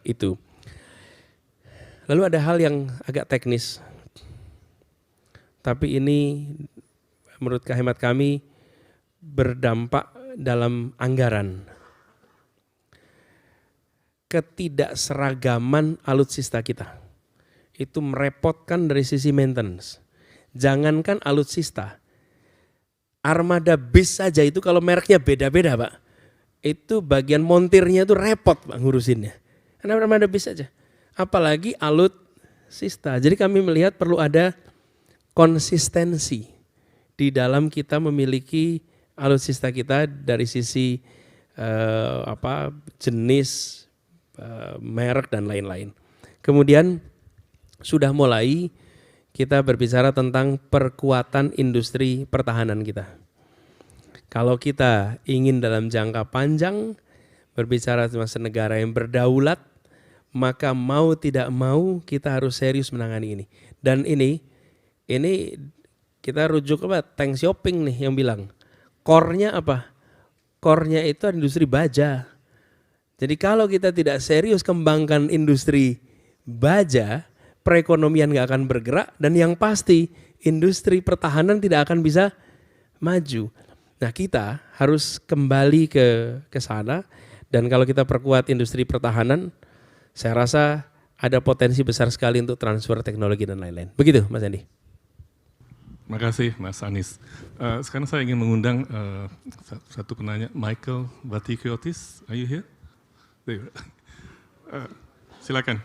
itu. Lalu ada hal yang agak teknis, tapi ini menurut hemat kami berdampak dalam anggaran. Ketidakseragaman alutsista kita itu merepotkan dari sisi maintenance. Jangankan alutsista, armada bis saja itu kalau mereknya beda-beda, Pak, itu bagian montirnya itu repot, Pak, ngurusinnya. Karena armada bis saja, apalagi alutsista. Jadi kami melihat perlu ada konsistensi di dalam kita memiliki alutsista kita dari sisi jenis, merek dan lain-lain. Kemudian sudah mulai kita berbicara tentang perkuatan industri pertahanan kita. Kalau kita ingin dalam jangka panjang berbicara tentang negara yang berdaulat, maka mau tidak mau kita harus serius menangani ini. Dan ini kita rujuk apa? Tank Shopping nih yang bilang. Core-nya apa? Core-nya itu industri baja. Jadi kalau kita tidak serius kembangkan industri baja, perekonomian nggak akan bergerak, dan yang pasti industri pertahanan tidak akan bisa maju. Nah, kita harus kembali ke sana, dan kalau kita perkuat industri pertahanan, saya rasa ada potensi besar sekali untuk transfer teknologi dan lain-lain. Begitu, Mas Andi. Terima kasih, Mas Anies. Sekarang saya ingin mengundang satu penanya, Michael Batikiotis. Are you here? Silakan.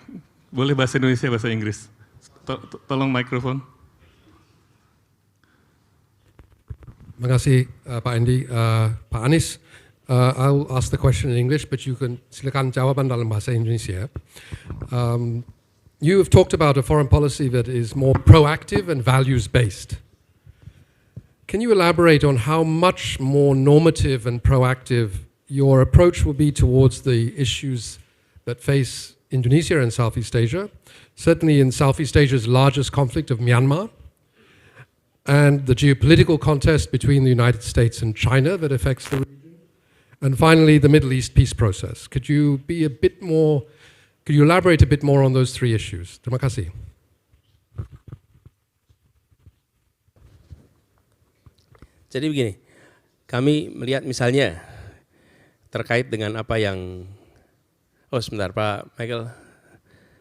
Boleh bahasa Indonesia, bahasa Inggris. Tolong mikrofon. Terima kasih, Pak Andi. Pak Anies, I'll ask the question in English, but you can silakan jawaban dalam bahasa Indonesia. You have talked about a foreign policy that is more proactive and values-based. Can you elaborate on how much more normative and proactive your approach will be towards the issues that face Indonesia and Southeast Asia, certainly in Southeast Asia's largest conflict of Myanmar, and the geopolitical contest between the United States and China that affects the region, and finally the Middle East peace process. Could you elaborate a bit more on those three issues? Terima kasih. Jadi begini, kami melihat misalnya terkait dengan apa yang sebentar, Pak Michael,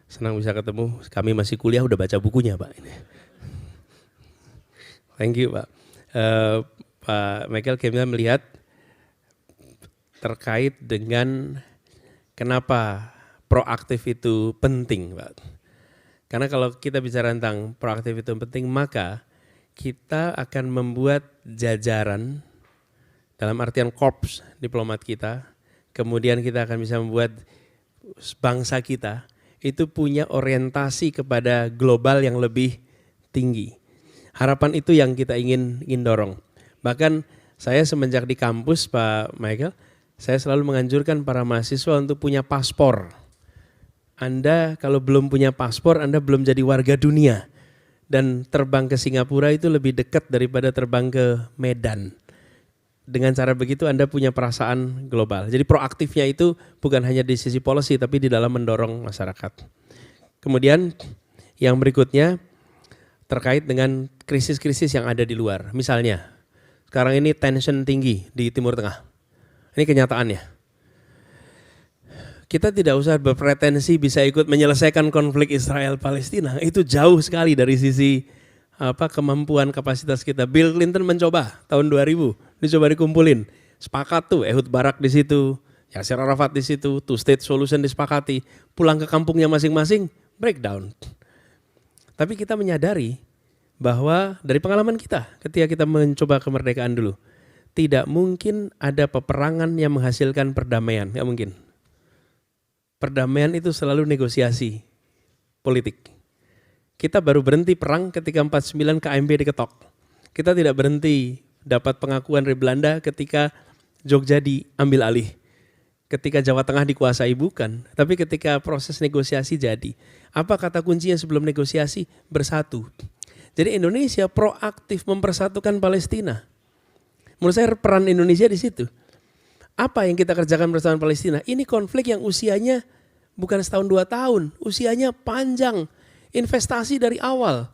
senang bisa ketemu. Kami masih kuliah, udah baca bukunya, Pak. Thank you, Pak. Pak Michael, kita melihat terkait dengan kenapa proaktif itu penting, Pak. Karena kalau kita bicara tentang proaktif itu penting, maka kita akan membuat jajaran, dalam artian korps diplomat kita, kemudian kita akan bisa membuat bangsa kita itu punya orientasi kepada global yang lebih tinggi. Harapan itu yang kita ingin dorong. Bahkan saya semenjak di kampus, Pak Michael, saya selalu menganjurkan para mahasiswa untuk punya paspor. Anda kalau belum punya paspor, Anda belum jadi warga dunia. Dan terbang ke Singapura itu lebih dekat daripada terbang ke Medan. Dengan cara begitu Anda punya perasaan global. Jadi proaktifnya itu bukan hanya di sisi policy, tapi di dalam mendorong masyarakat. Kemudian yang berikutnya terkait dengan krisis-krisis yang ada di luar. Misalnya sekarang ini tension tinggi di Timur Tengah. Ini kenyataannya. Kita tidak usah berpretensi bisa ikut menyelesaikan konflik Israel-Palestina. Itu jauh sekali dari sisi kemampuan kapasitas kita. Bill Clinton mencoba tahun 2000, dicoba dikumpulin. Sepakat tuh Ehud Barak di situ, Yasser Arafat di situ, two state solution disepakati. Pulang ke kampungnya masing-masing, breakdown. Tapi kita menyadari bahwa dari pengalaman kita ketika kita mencoba kemerdekaan dulu, tidak mungkin ada peperangan yang menghasilkan perdamaian, nggak mungkin. Perdamaian itu selalu negosiasi politik. Kita baru berhenti perang ketika 49 KMB diketok. Kita tidak berhenti dapat pengakuan dari Belanda ketika Jogja diambil alih. Ketika Jawa Tengah dikuasai bukan, tapi ketika proses negosiasi jadi. Apa kata kuncinya sebelum negosiasi? Bersatu. Jadi Indonesia proaktif mempersatukan Palestina. Menurut saya peran Indonesia di situ. Apa yang kita kerjakan bersama Palestina? Ini konflik yang usianya bukan setahun 2 tahun, usianya panjang. Investasi dari awal.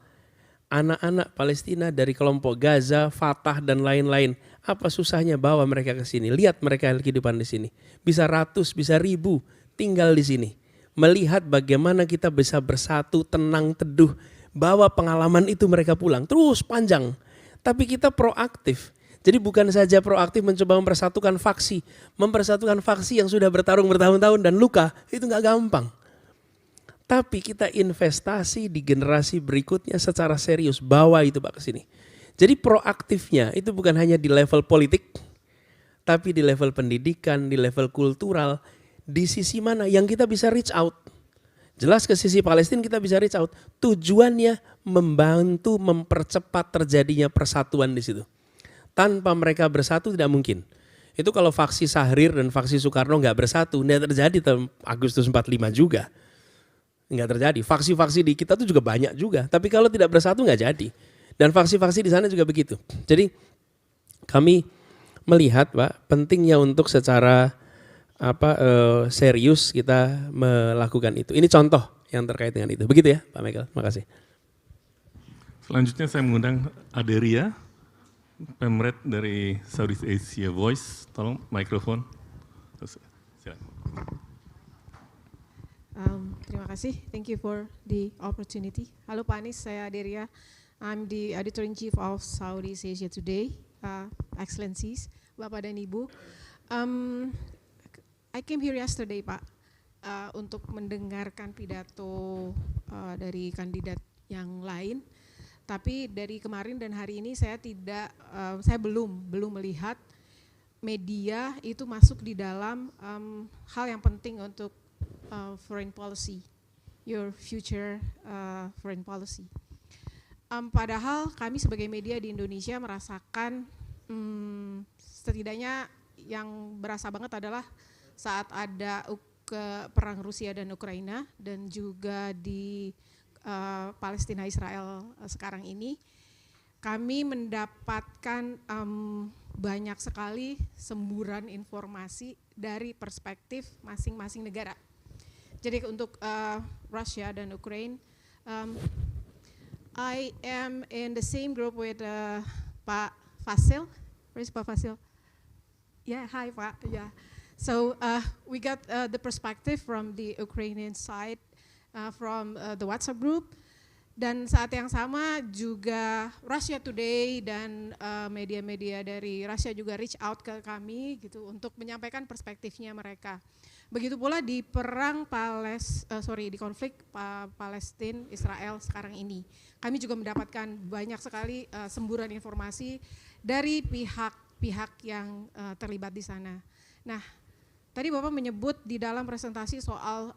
Anak-anak Palestina dari kelompok Gaza, Fatah dan lain-lain. Apa susahnya bawa mereka ke sini? Lihat mereka kehidupan di sini. Bisa ratus, bisa ribu tinggal di sini. Melihat bagaimana kita bisa bersatu, tenang, teduh. Bawa pengalaman itu mereka pulang. Terus panjang. Tapi kita proaktif. Jadi bukan saja proaktif mencoba mempersatukan faksi. Mempersatukan faksi yang sudah bertarung bertahun-tahun dan luka. Itu gak gampang. Tapi kita investasi di generasi berikutnya secara serius. Bawa itu Pak ke sini. Jadi proaktifnya itu bukan hanya di level politik. Tapi di level pendidikan, di level kultural. Di sisi mana yang kita bisa reach out. Jelas ke sisi Palestina kita bisa reach out. Tujuannya membantu mempercepat terjadinya persatuan di situ. Tanpa mereka bersatu tidak mungkin. Itu kalau faksi Syahrir dan faksi Soekarno nggak bersatu, nggak terjadi tahun Agustus 45 juga. Nggak terjadi. Faksi-faksi di kita tuh juga banyak juga. Tapi kalau tidak bersatu nggak jadi. Dan faksi-faksi di sana juga begitu. Jadi kami melihat Pak, pentingnya untuk secara serius kita melakukan itu. Ini contoh yang terkait dengan itu. Begitu ya Pak Michael, makasih. Selanjutnya saya mengundang Aderia, Pemret dari Southeast Asia Voice, tolong mikrofon. Terima kasih, thank you for the opportunity. Halo Pak Anies, saya Aderia. I'm the Editor-in-Chief of Southeast Asia Today, Excellencies, Bapak dan Ibu. I came here yesterday Pak, untuk mendengarkan pidato dari kandidat yang lain. Tapi dari kemarin dan hari ini saya belum melihat media itu masuk di dalam hal yang penting untuk foreign policy, your future foreign policy. Padahal kami sebagai media di Indonesia merasakan setidaknya yang berasa banget adalah saat ada perang Rusia dan Ukraina dan juga di Palestina Israel sekarang ini, kami mendapatkan banyak sekali semburan informasi dari perspektif masing-masing negara. Jadi untuk Rusia dan Ukraine, I am in the same group with Pak Fasil. Where's Pak Fasil? Yeah, hi Pak. Yeah. So we got the perspective from the Ukrainian side. From the WhatsApp group, dan saat yang sama juga Russia Today dan media-media dari Russia juga reach out ke kami gitu untuk menyampaikan perspektifnya mereka. Begitu pula di di konflik Palestina Israel sekarang ini, kami juga mendapatkan banyak sekali semburan informasi dari pihak-pihak yang terlibat di sana. Nah, tadi Bapak menyebut di dalam presentasi soal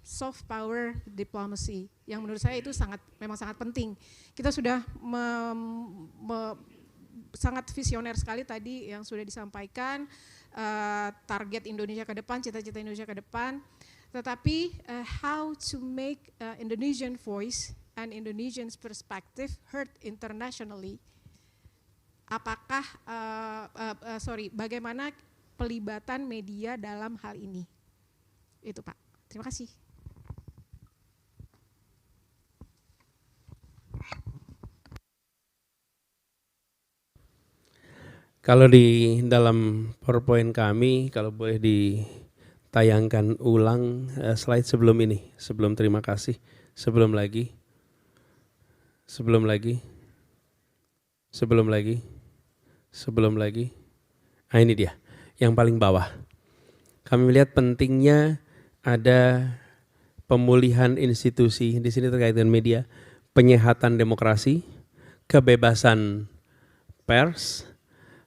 soft power diplomacy, yang menurut saya itu memang sangat penting. Kita sudah sangat visioner sekali tadi yang sudah disampaikan, target Indonesia ke depan, cita-cita Indonesia ke depan. Tetapi how to make Indonesian voice and Indonesian perspective heard internationally? Apakah bagaimana pelibatan media dalam hal ini? Itu Pak. Terima kasih. Kalau di dalam PowerPoint kami, kalau boleh ditayangkan ulang slide sebelum ini, sebelum terima kasih, sebelum lagi. Nah ini dia, yang paling bawah. Kami melihat pentingnya ada pemulihan institusi, di sini terkait dengan media, penyehatan demokrasi, kebebasan pers,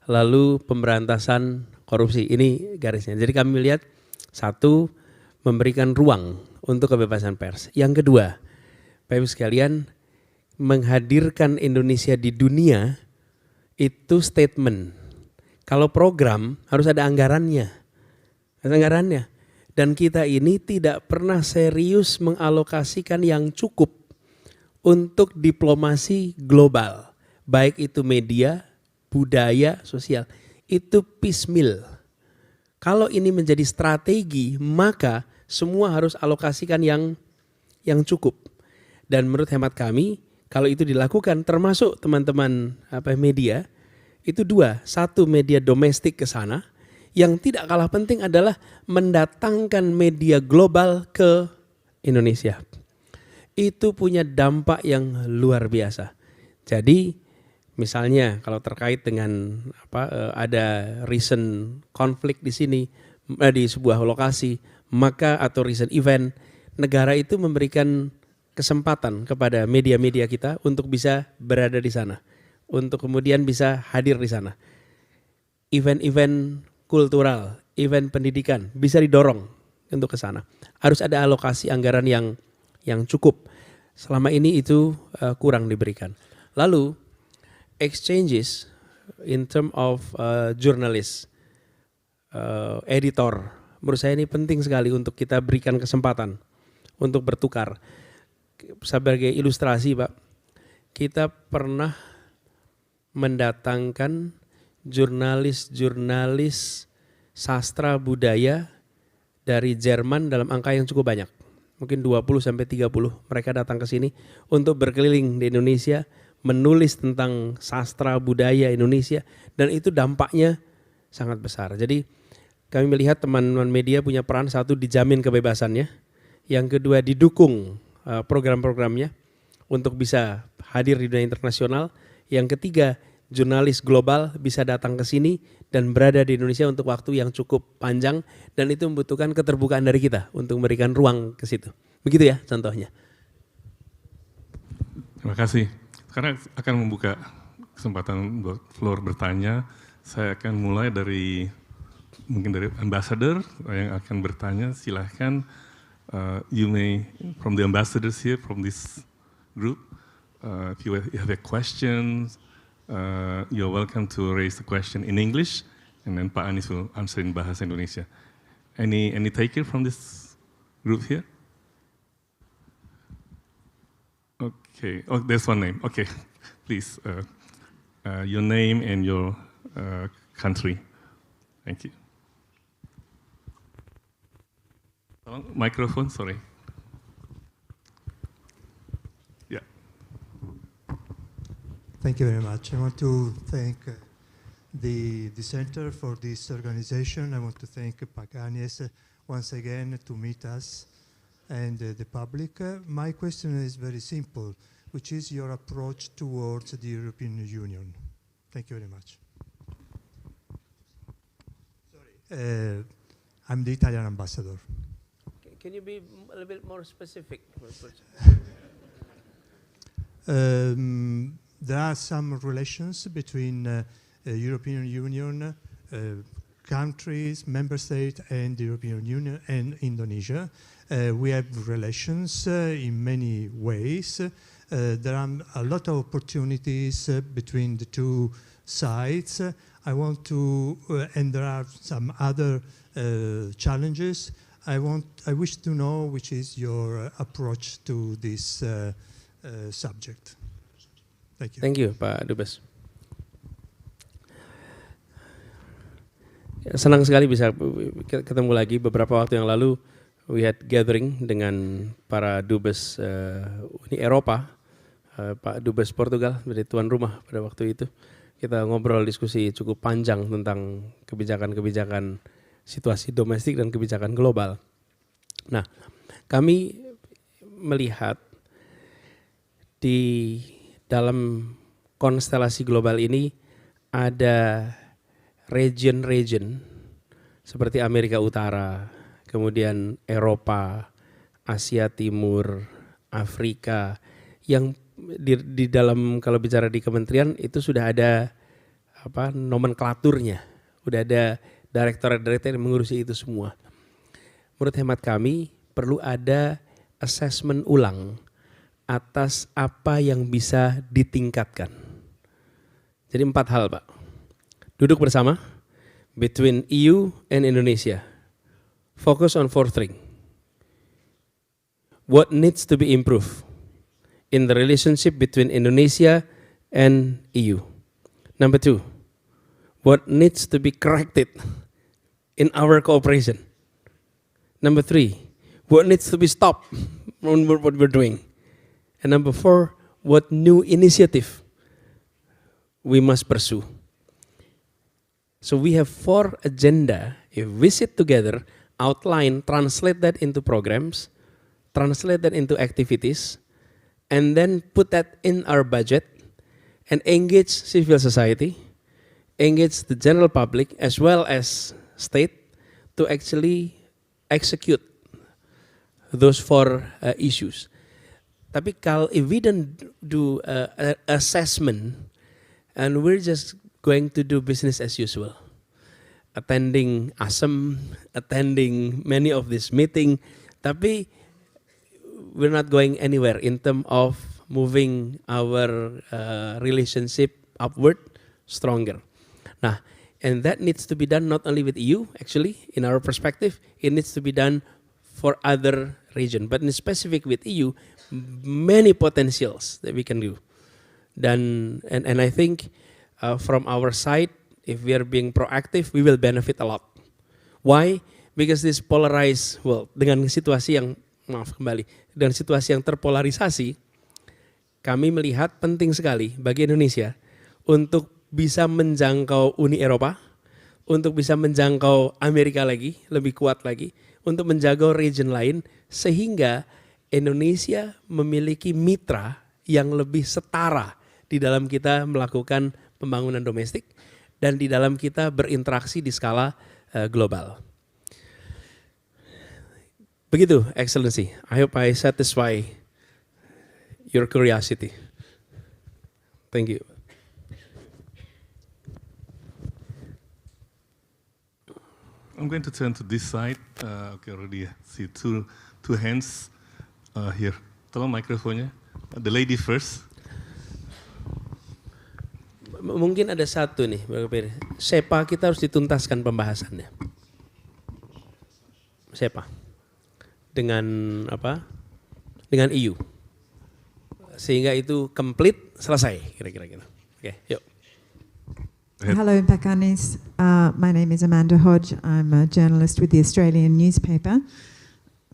lalu pemberantasan korupsi. Ini garisnya. Jadi kami lihat, satu, memberikan ruang untuk kebebasan pers. Yang kedua, Bapak Ibu sekalian, menghadirkan Indonesia di dunia itu statement. Kalau program harus ada anggarannya. Ada anggarannya. Dan kita ini tidak pernah serius mengalokasikan yang cukup untuk diplomasi global. Baik itu media, budaya, sosial. Itu piecemeal. Kalau ini menjadi strategi, maka semua harus alokasikan yang cukup. Dan menurut hemat kami, kalau itu dilakukan termasuk teman-teman media, itu dua. Satu, media domestik ke sana. Yang tidak kalah penting adalah mendatangkan media global ke Indonesia. Itu punya dampak yang luar biasa. Jadi misalnya kalau terkait dengan ada recent konflik di sini, di sebuah lokasi, maka atau recent event, negara itu memberikan kesempatan kepada media-media kita untuk bisa berada di sana, untuk kemudian bisa hadir di sana. Event-event kultural, event pendidikan bisa didorong untuk ke sana. Harus ada alokasi anggaran yang cukup. Selama ini itu kurang diberikan. Lalu exchanges in term of journalist, editor, menurut saya ini penting sekali untuk kita berikan kesempatan untuk bertukar. Sebagai ilustrasi Pak, kita pernah mendatangkan jurnalis sastra budaya dari Jerman dalam angka yang cukup banyak. Mungkin 20-30 mereka datang ke sini untuk berkeliling di Indonesia, menulis tentang sastra budaya Indonesia, dan itu dampaknya sangat besar. Jadi kami melihat teman-teman media punya peran, satu, dijamin kebebasannya, yang kedua didukung program-programnya untuk bisa hadir di dunia internasional, yang ketiga jurnalis global bisa datang ke sini dan berada di Indonesia untuk waktu yang cukup panjang, dan itu membutuhkan keterbukaan dari kita untuk memberikan ruang ke situ. Begitu ya contohnya. Terima kasih. Sekarang akan membuka kesempatan buat floor bertanya. Saya akan mulai dari mungkin dari ambassador yang akan bertanya. Silahkan, you may from the ambassadors here from this group, if you have a question. You're welcome to raise the question in English, and then Pak Anies will answer in Bahasa Indonesia. Any taker from this group here? Okay. Oh, there's one name. Okay, please, your name and your country. Thank you. Microphone, sorry. Thank you very much. I want to thank the center for this organization. I want to thank Pak Anies once again to meet us and the public. My question is very simple, which is your approach towards the European Union. Thank you very much. Sorry, I'm the Italian ambassador. Can you be a little bit more specific? There are some relations between European Union countries, member states, and the European Union and Indonesia. We have relations in many ways. There are a lot of opportunities between the two sides. I want to, and there are some other challenges. I wish to know which is your approach to this subject. Thank you. Thank you, Pak Dubes. Senang sekali bisa ketemu lagi. Beberapa waktu yang lalu, we had gathering dengan para Dubes Uni Eropa, Pak Dubes Portugal menjadi tuan rumah pada waktu itu. Kita ngobrol diskusi cukup panjang tentang kebijakan-kebijakan situasi domestik dan kebijakan global. Nah, kami melihat di dalam konstelasi global ini ada region-region seperti Amerika Utara, kemudian Eropa, Asia Timur, Afrika yang di dalam kalau bicara di kementerian itu sudah ada nomenklaturnya, udah ada direktorat-direktorat yang mengurusi itu semua. Menurut hemat kami perlu ada assessment ulang atas apa yang bisa ditingkatkan. Jadi 4 hal, Pak. Duduk bersama between EU and Indonesia. Focus on 4 things. What needs to be improved in the relationship between Indonesia and EU. Number 2, what needs to be corrected in our cooperation. Number 3, what needs to be stopped from what we're doing. And number 4, what new initiative we must pursue. So we have 4 agenda. If we sit together, outline, translate that into programs, translate that into activities, and then put that in our budget and engage civil society, engage the general public as well as state to actually execute those 4 issues. Tapi kalau if we don't do assessment and we're just going to do business as usual, attending ASEM, attending many of this meeting, tapi we're not going anywhere in terms of moving our relationship upward stronger. Nah, and that needs to be done not only with EU, actually, in our perspective, it needs to be done for other region. But in specific with EU, many potentials that we can do. And I think from our side, if we are being proactive, we will benefit a lot. Why? Because this polarized world, dengan situasi yang, dengan situasi yang terpolarisasi, kami melihat penting sekali bagi Indonesia untuk bisa menjangkau Uni Eropa, untuk bisa menjangkau Amerika lagi, lebih kuat lagi, untuk menjaga region lain, sehingga Indonesia memiliki mitra yang lebih setara di dalam kita melakukan pembangunan domestik dan di dalam kita berinteraksi di skala global. Begitu, Excellency. I hope I satisfy your curiosity. Thank you. I'm going to turn to this side. Okay, already see two hands here. Tolong mikrofonnya. The lady first. Mungkin ada satu nih, SEPA kita harus dituntaskan pembahasannya. SEPA dengan apa? Dengan EU. Sehingga itu complete, selesai kira-kira gitu. Oke, yuk. Hello, Pak Anies. My name is Amanda Hodge. I'm a journalist with the Australian newspaper.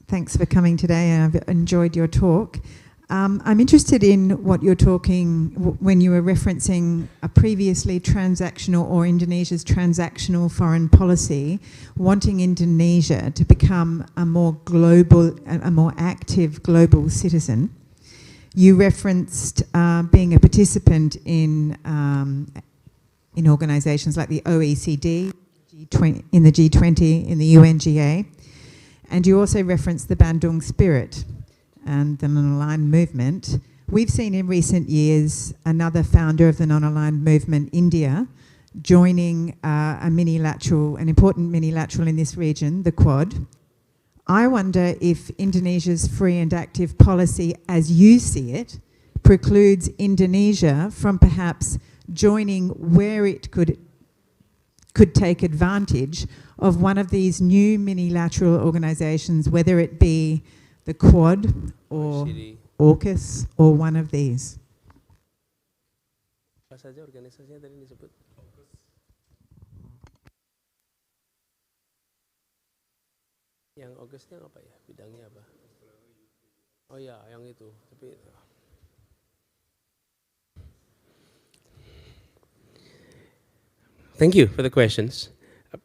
Thanks for coming today. I've enjoyed your talk. I'm interested in what you're talking when you were referencing a previously transactional or Indonesia's transactional foreign policy, wanting Indonesia to become a more global, a more active global citizen. You referenced being a participant in organisations like the OECD, in the G20, in the UNGA, and you also referenced the Bandung Spirit and the non-aligned movement. We've seen in recent years another founder of the non-aligned movement, India, joining an important minilateral in this region, the Quad. I wonder if Indonesia's free and active policy, as you see it, precludes Indonesia from perhaps joining where it could take advantage of one of these new minilateral organisations, whether it be the Quad or AUKUS or one of these. Apa saja organisasinya tadi disebut? Yang AUKUSnya apa ya? Bidangnya apa? Oh ya, yang itu. Tapi thank you for the questions.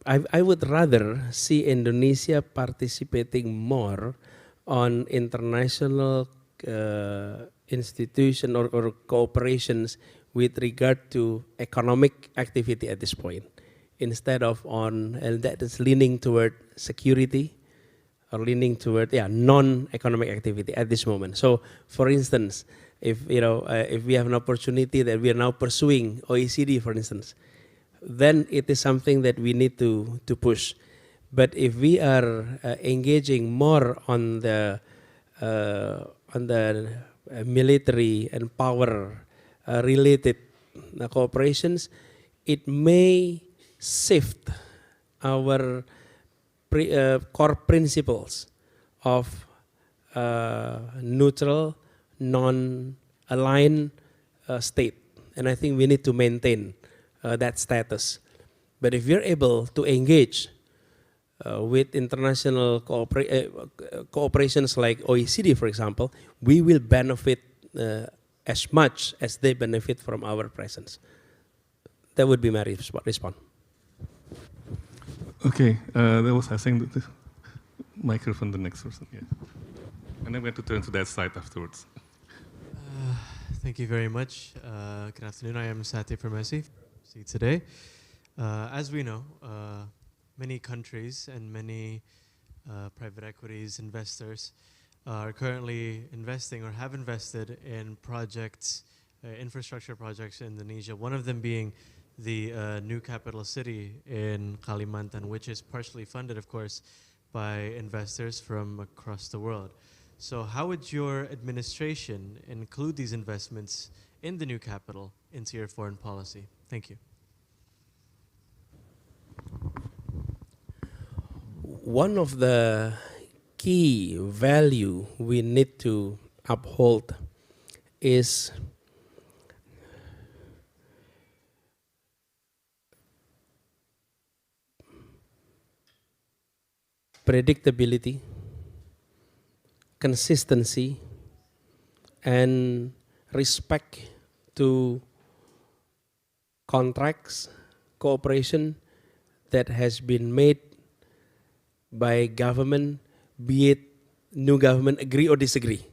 I would rather see Indonesia participating more on international institution or cooperations with regard to economic activity at this point, instead of and that is leaning toward security or leaning toward non-economic activity at this moment. So, for instance, if we have an opportunity that we are now pursuing OECD, for instance, then it is something that we need to push. But if we are engaging more on the military and power related cooperations, it may shift our core principles of neutral, non-aligned state. And I think we need to maintain that status. But if we're able to engage with international cooperations like OECD, for example, we will benefit as much as they benefit from our presence. That would be my response. Okay, that was, I think, the microphone, the next person, yeah. And then we have to turn to that side afterwards. Thank you very much. Good afternoon, I am Satya Permesi, see today. As we know, many countries and many private equities investors are currently investing or have invested in projects, infrastructure projects in Indonesia, one of them being the new capital city in Kalimantan, which is partially funded, of course, by investors from across the world. So how would your administration include these investments in the new capital into your foreign policy? Thank you. One of the key value we need to uphold is predictability, consistency, and respect to contracts, cooperation that has been made by government, be it new government agree or disagree.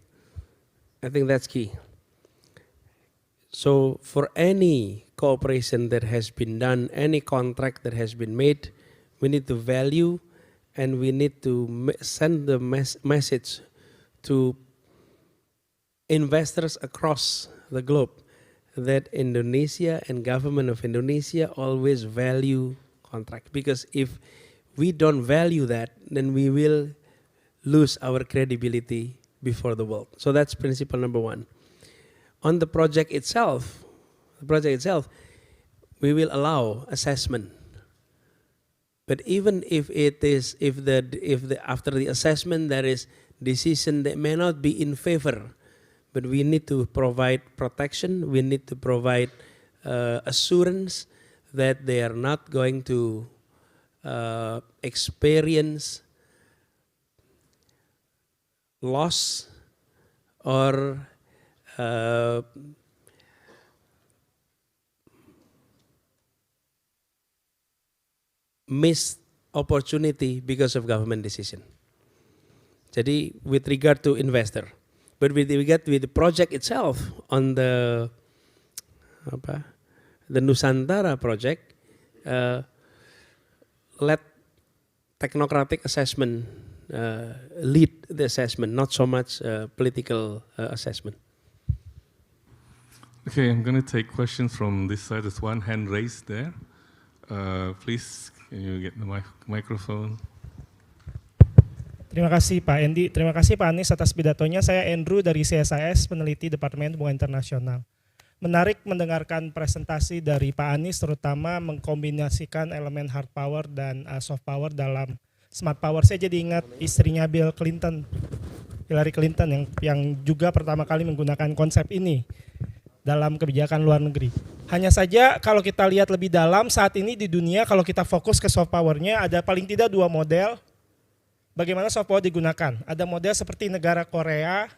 I think that's key. So for any cooperation that has been done, any contract that has been made, we need to value and we need to send the message to investors across the globe that Indonesia and government of Indonesia always value contract. Because if we don't value that, then we will lose our credibility before the world. So that's principle number one. On the project itself, we will allow assessment. But even if after the assessment there is decision that may not be in favor, but we need to provide protection, we need to provide assurance that they are not going to experience loss or missed opportunity because of government decision. Jadi with regard to investor, but with regard to the project itself on the Nusantara project, let technocratic assessment lead the assessment, not so much political assessment. Okay, I'm going to take questions from this side. There's one hand raised there. Please, can you get the microphone? Terima kasih Pak Andy, terima kasih Pak Anies atas pidatonya. Saya Andrew dari CSIS, peneliti Departemen Hubungan Internasional. Menarik mendengarkan presentasi dari Pak Anies, terutama mengkombinasikan elemen hard power dan soft power dalam smart power. Saya jadi ingat istrinya Bill Clinton, Hillary Clinton, yang juga pertama kali menggunakan konsep ini dalam kebijakan luar negeri. Hanya saja kalau kita lihat lebih dalam, saat ini di dunia kalau kita fokus ke soft powernya ada paling tidak dua model bagaimana soft power digunakan. Ada model seperti negara Korea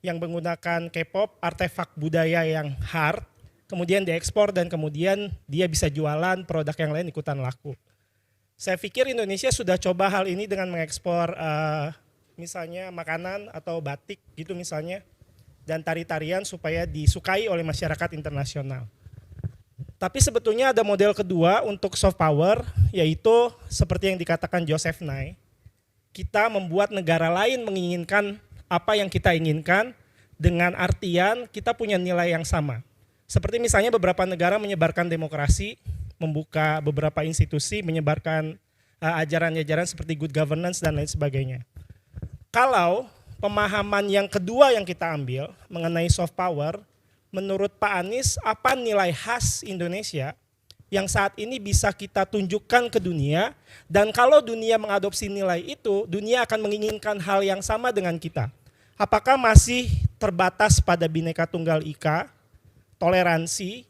yang menggunakan K-pop, artefak budaya yang hard, kemudian diekspor dan kemudian dia bisa jualan produk yang lain ikutan laku. Saya pikir Indonesia sudah coba hal ini dengan mengekspor misalnya makanan atau batik gitu misalnya, dan tari-tarian supaya disukai oleh masyarakat internasional. Tapi sebetulnya ada model kedua untuk soft power, yaitu seperti yang dikatakan Joseph Nye, kita membuat negara lain menginginkan apa yang kita inginkan, dengan artian kita punya nilai yang sama. Seperti misalnya beberapa negara menyebarkan demokrasi, membuka beberapa institusi, menyebarkan ajaran-ajaran seperti good governance dan lain sebagainya. Kalau pemahaman yang kedua yang kita ambil mengenai soft power, menurut Pak Anies apa nilai khas Indonesia yang saat ini bisa kita tunjukkan ke dunia, dan kalau dunia mengadopsi nilai itu, dunia akan menginginkan hal yang sama dengan kita. Apakah masih terbatas pada Bhinneka Tunggal Ika, toleransi,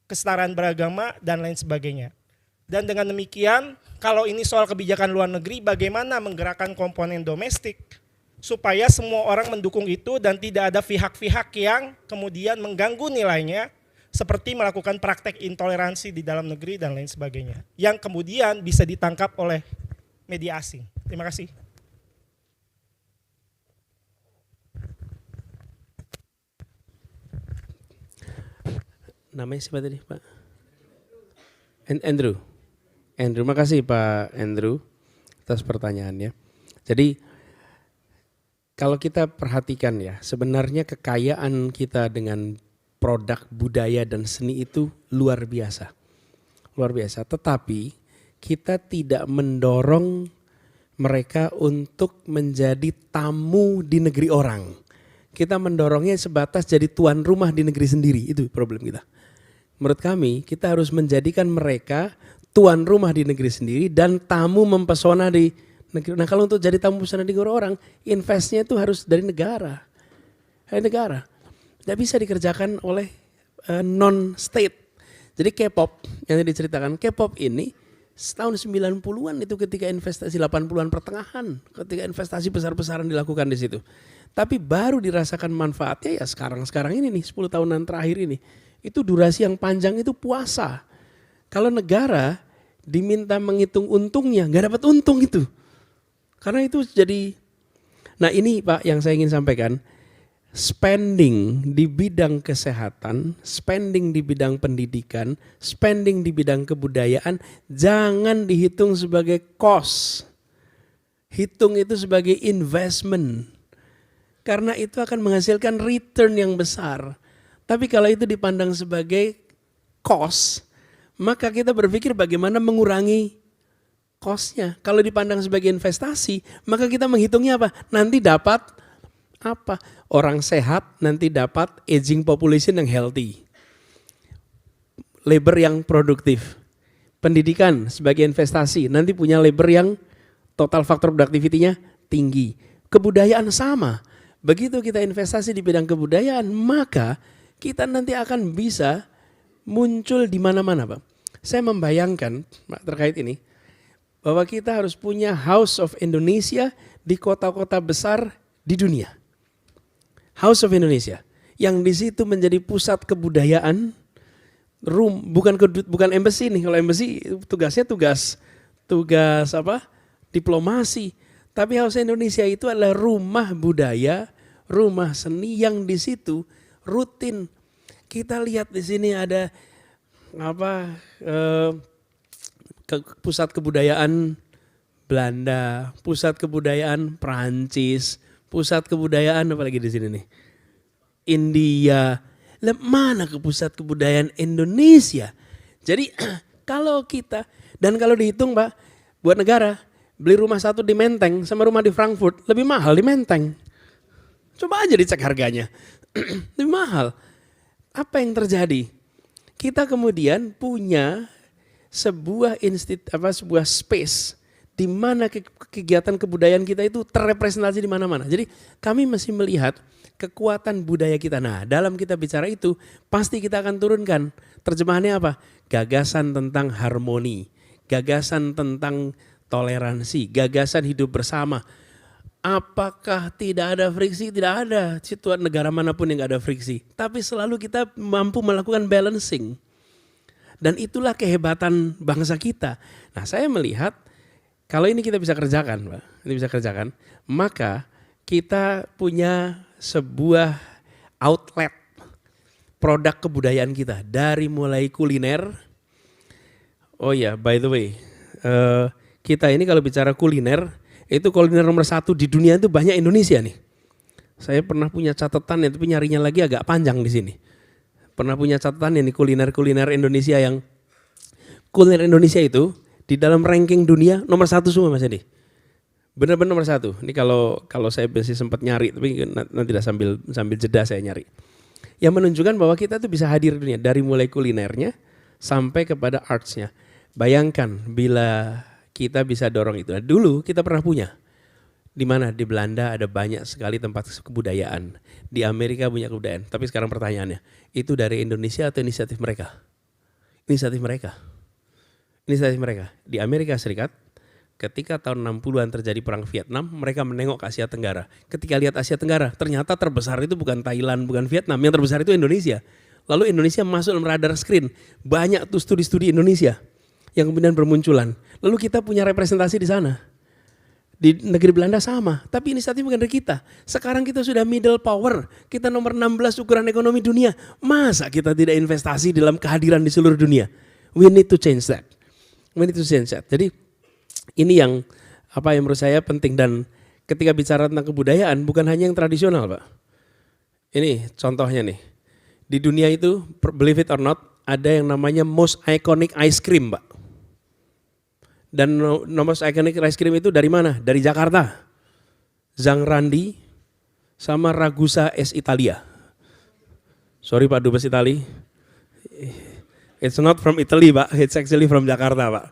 kesetaraan beragama, dan lain sebagainya. Dan dengan demikian, kalau ini soal kebijakan luar negeri, bagaimana menggerakkan komponen domestik supaya semua orang mendukung itu dan tidak ada pihak-pihak yang kemudian mengganggu nilainya, seperti melakukan praktek intoleransi di dalam negeri dan lain sebagainya, yang kemudian bisa ditangkap oleh media asing. Terima kasih. Namanya siapa tadi, Pak? Andrew. Andrew, makasih Pak Andrew atas pertanyaannya. Jadi kalau kita perhatikan ya, sebenarnya kekayaan kita dengan produk budaya dan seni itu luar biasa. Luar biasa, tetapi kita tidak mendorong mereka untuk menjadi tamu di negeri orang. Kita mendorongnya sebatas jadi tuan rumah di negeri sendiri, itu problem kita. Menurut kami, kita harus menjadikan mereka tuan rumah di negeri sendiri dan tamu mempesona di negeri. Nah kalau untuk jadi tamu mempesona di negeri orang, investnya itu harus dari negara. Dari negara. Tidak bisa dikerjakan oleh non-state. Jadi K-pop yang diceritakan, K-pop ini tahun 90-an itu ketika investasi 80-an pertengahan, ketika investasi besar-besaran dilakukan di situ. Tapi baru dirasakan manfaatnya ya sekarang-sekarang ini nih, 10 tahunan terakhir ini. Itu durasi yang panjang itu puasa. Kalau negara diminta menghitung untungnya, nggak dapat untung itu. Karena itu jadi, nah ini Pak yang saya ingin sampaikan, spending di bidang kesehatan, spending di bidang pendidikan, spending di bidang kebudayaan, jangan dihitung sebagai cost. Hitung itu sebagai investment. Karena itu akan menghasilkan return yang besar. Tapi kalau itu dipandang sebagai cost, maka kita berpikir bagaimana mengurangi cost-nya. Kalau dipandang sebagai investasi, maka kita menghitungnya apa? Nanti dapat apa? Orang sehat nanti dapat aging population yang healthy. Labor yang produktif. Pendidikan sebagai investasi, nanti punya labor yang total faktor productivity-nya tinggi. Kebudayaan sama. Begitu kita investasi di bidang kebudayaan, maka kita nanti akan bisa muncul di mana-mana, Pak. Saya membayangkan, Pak, terkait ini, bahwa kita harus punya House of Indonesia di kota-kota besar di dunia. House of Indonesia, yang di situ menjadi pusat kebudayaan, bukan embassy nih. Kalau embassy tugasnya tugas apa? Diplomasi. Tapi House of Indonesia itu adalah rumah budaya, rumah seni yang di situ rutin. Kita lihat di sini ada pusat kebudayaan Belanda, pusat kebudayaan Perancis, pusat kebudayaan apa lagi di sini nih? India. Mana ke pusat kebudayaan Indonesia? Jadi kalau kita, dan kalau dihitung Pak, buat negara, beli rumah satu di Menteng sama rumah di Frankfurt lebih mahal di Menteng. Coba aja dicek harganya. Lebih mahal. Apa yang terjadi? Kita kemudian punya sebuah sebuah space di mana kegiatan kebudayaan kita itu terrepresentasi di mana-mana. Jadi kami masih melihat kekuatan budaya kita. Nah, dalam kita bicara itu pasti kita akan turunkan. Terjemahannya apa? Gagasan tentang harmoni, gagasan tentang toleransi, gagasan hidup bersama. Apakah tidak ada friksi? Tidak ada situasi negara manapun yang tidak ada friksi. Tapi selalu kita mampu melakukan balancing. Dan itulah kehebatan bangsa kita. Nah, saya melihat kalau ini kita bisa kerjakan, Pak. Ini bisa kerjakan, maka kita punya sebuah outlet produk kebudayaan kita dari mulai kuliner. Oh ya, by the way, kita ini kalau bicara kuliner, itu kuliner nomor 1 di dunia itu banyak Indonesia nih. Saya pernah punya catatan ya, tapi nyarinya lagi agak panjang di sini. Pernah punya catatan ini kuliner-kuliner Indonesia yang kuliner Indonesia itu di dalam ranking dunia nomor 1 semua Mas Edi. Benar-benar nomor 1. Ini kalau saya masih sempat nyari, tapi nanti dah sambil jeda saya nyari. Yang menunjukkan bahwa kita tuh bisa hadir di dunia dari mulai kulinernya sampai kepada artsnya. Bayangkan bila kita bisa dorong itu. Nah, dulu kita pernah punya. Di mana? Di Belanda ada banyak sekali tempat kebudayaan. Di Amerika punya kebudayaan. Tapi sekarang pertanyaannya, itu dari Indonesia atau inisiatif mereka? Inisiatif mereka. Inisiatif mereka. Di Amerika Serikat, ketika tahun 60-an terjadi perang Vietnam, mereka menengok ke Asia Tenggara. Ketika lihat Asia Tenggara, ternyata terbesar itu bukan Thailand, bukan Vietnam. Yang terbesar itu Indonesia. Lalu Indonesia masuk dalam radar screen. Banyak tuh studi-studi Indonesia yang kemudian bermunculan. Lalu kita punya representasi di sana. Di negeri Belanda sama, tapi inisiatif bukan dari kita. Sekarang kita sudah middle power, kita nomor 16 ukuran ekonomi dunia. Masa kita tidak investasi dalam kehadiran di seluruh dunia? We need to change that. We need to change that. Jadi ini yang menurut saya penting, dan ketika bicara tentang kebudayaan bukan hanya yang tradisional, Pak. Ini contohnya nih. Di dunia itu, believe it or not, ada yang namanya most iconic ice cream, Pak. Dan nomor iconic ice cream itu dari mana? Dari Jakarta. Zang Randi sama Ragusa es Italia. Sorry Pak Dubes Itali. It's not from Italy Pak, it's actually from Jakarta Pak.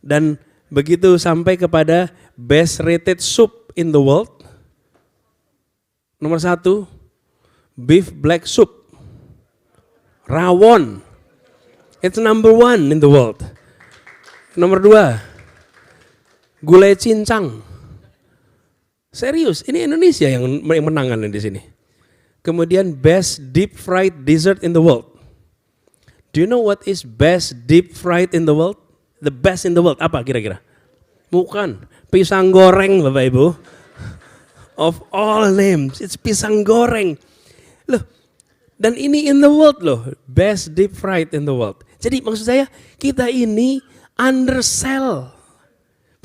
Dan begitu sampai kepada best rated soup in the world. Nomor 1, beef black soup. Rawon. It's number 1 in the world. Nomor 2, gulai cincang. Serius, ini Indonesia yang menangan di sini. Kemudian best deep fried dessert in the world. Do you know what is best deep fried in the world? The best in the world, apa kira-kira? Bukan, pisang goreng Bapak Ibu. Of all names, it's pisang goreng. Loh, dan ini in the world loh, best deep fried in the world. Jadi maksud saya, kita ini undersell,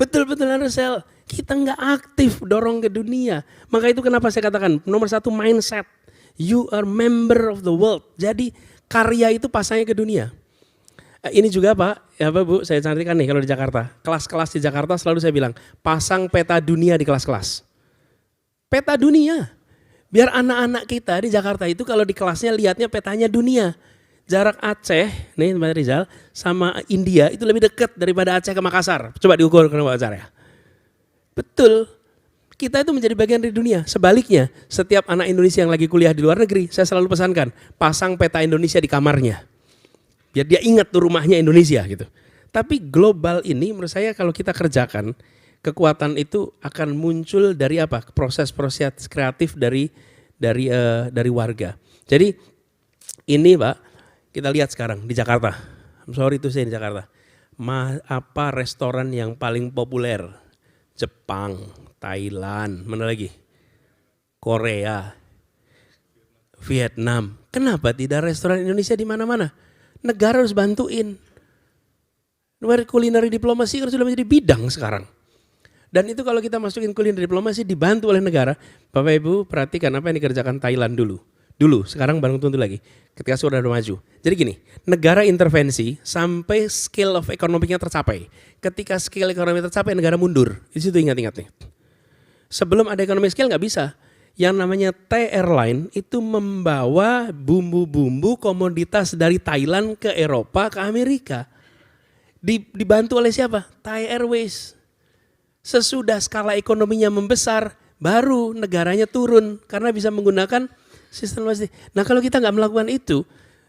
betul-betul undersell. Kita nggak aktif dorong ke dunia. Maka itu kenapa saya katakan nomor 1 mindset. You are member of the world. Jadi karya itu pasangnya ke dunia. Ini juga Pak, ya Pak Bu, saya cantikan nih kalau di Jakarta. Kelas-kelas di Jakarta selalu saya bilang, pasang peta dunia di kelas-kelas. Peta dunia. Biar anak-anak kita di Jakarta itu kalau di kelasnya lihatnya petanya dunia. Jarak Aceh, nih Mbak Rizal, sama India itu lebih dekat daripada Aceh ke Makassar. Coba diukur ke Makassar ya. Betul, kita itu menjadi bagian dari dunia. Sebaliknya, setiap anak Indonesia yang lagi kuliah di luar negeri, saya selalu pesankan, pasang peta Indonesia di kamarnya. Biar dia ingat tuh rumahnya Indonesia gitu. Tapi global ini menurut saya kalau kita kerjakan, kekuatan itu akan muncul dari apa? Proses-proses kreatif dari warga. Jadi ini Pak, kita lihat sekarang di Jakarta, I'm sorry to say di Jakarta, apa restoran yang paling populer? Jepang, Thailand, mana lagi? Korea, Vietnam. Kenapa tidak restoran Indonesia di mana-mana? Negara harus bantuin. Kulineri diplomasi sudah menjadi bidang sekarang. Dan itu kalau kita masukin kulineri diplomasi dibantu oleh negara. Bapak Ibu perhatikan apa yang dikerjakan Thailand dulu. Sekarang bareng tentu lagi. Ketika sudah maju. Jadi gini, negara intervensi sampai scale of ekonominya tercapai. Ketika scale ekonomi tercapai, negara mundur. Di situ ingat-ingat nih. Sebelum ada ekonomi scale nggak bisa. Yang namanya Thai Airline itu membawa bumbu-bumbu komoditas dari Thailand ke Eropa, ke Amerika. Dibantu oleh siapa? Thai Airways. Sesudah skala ekonominya membesar, baru negaranya turun karena bisa menggunakan sistem logistik. Nah kalau kita nggak melakukan itu,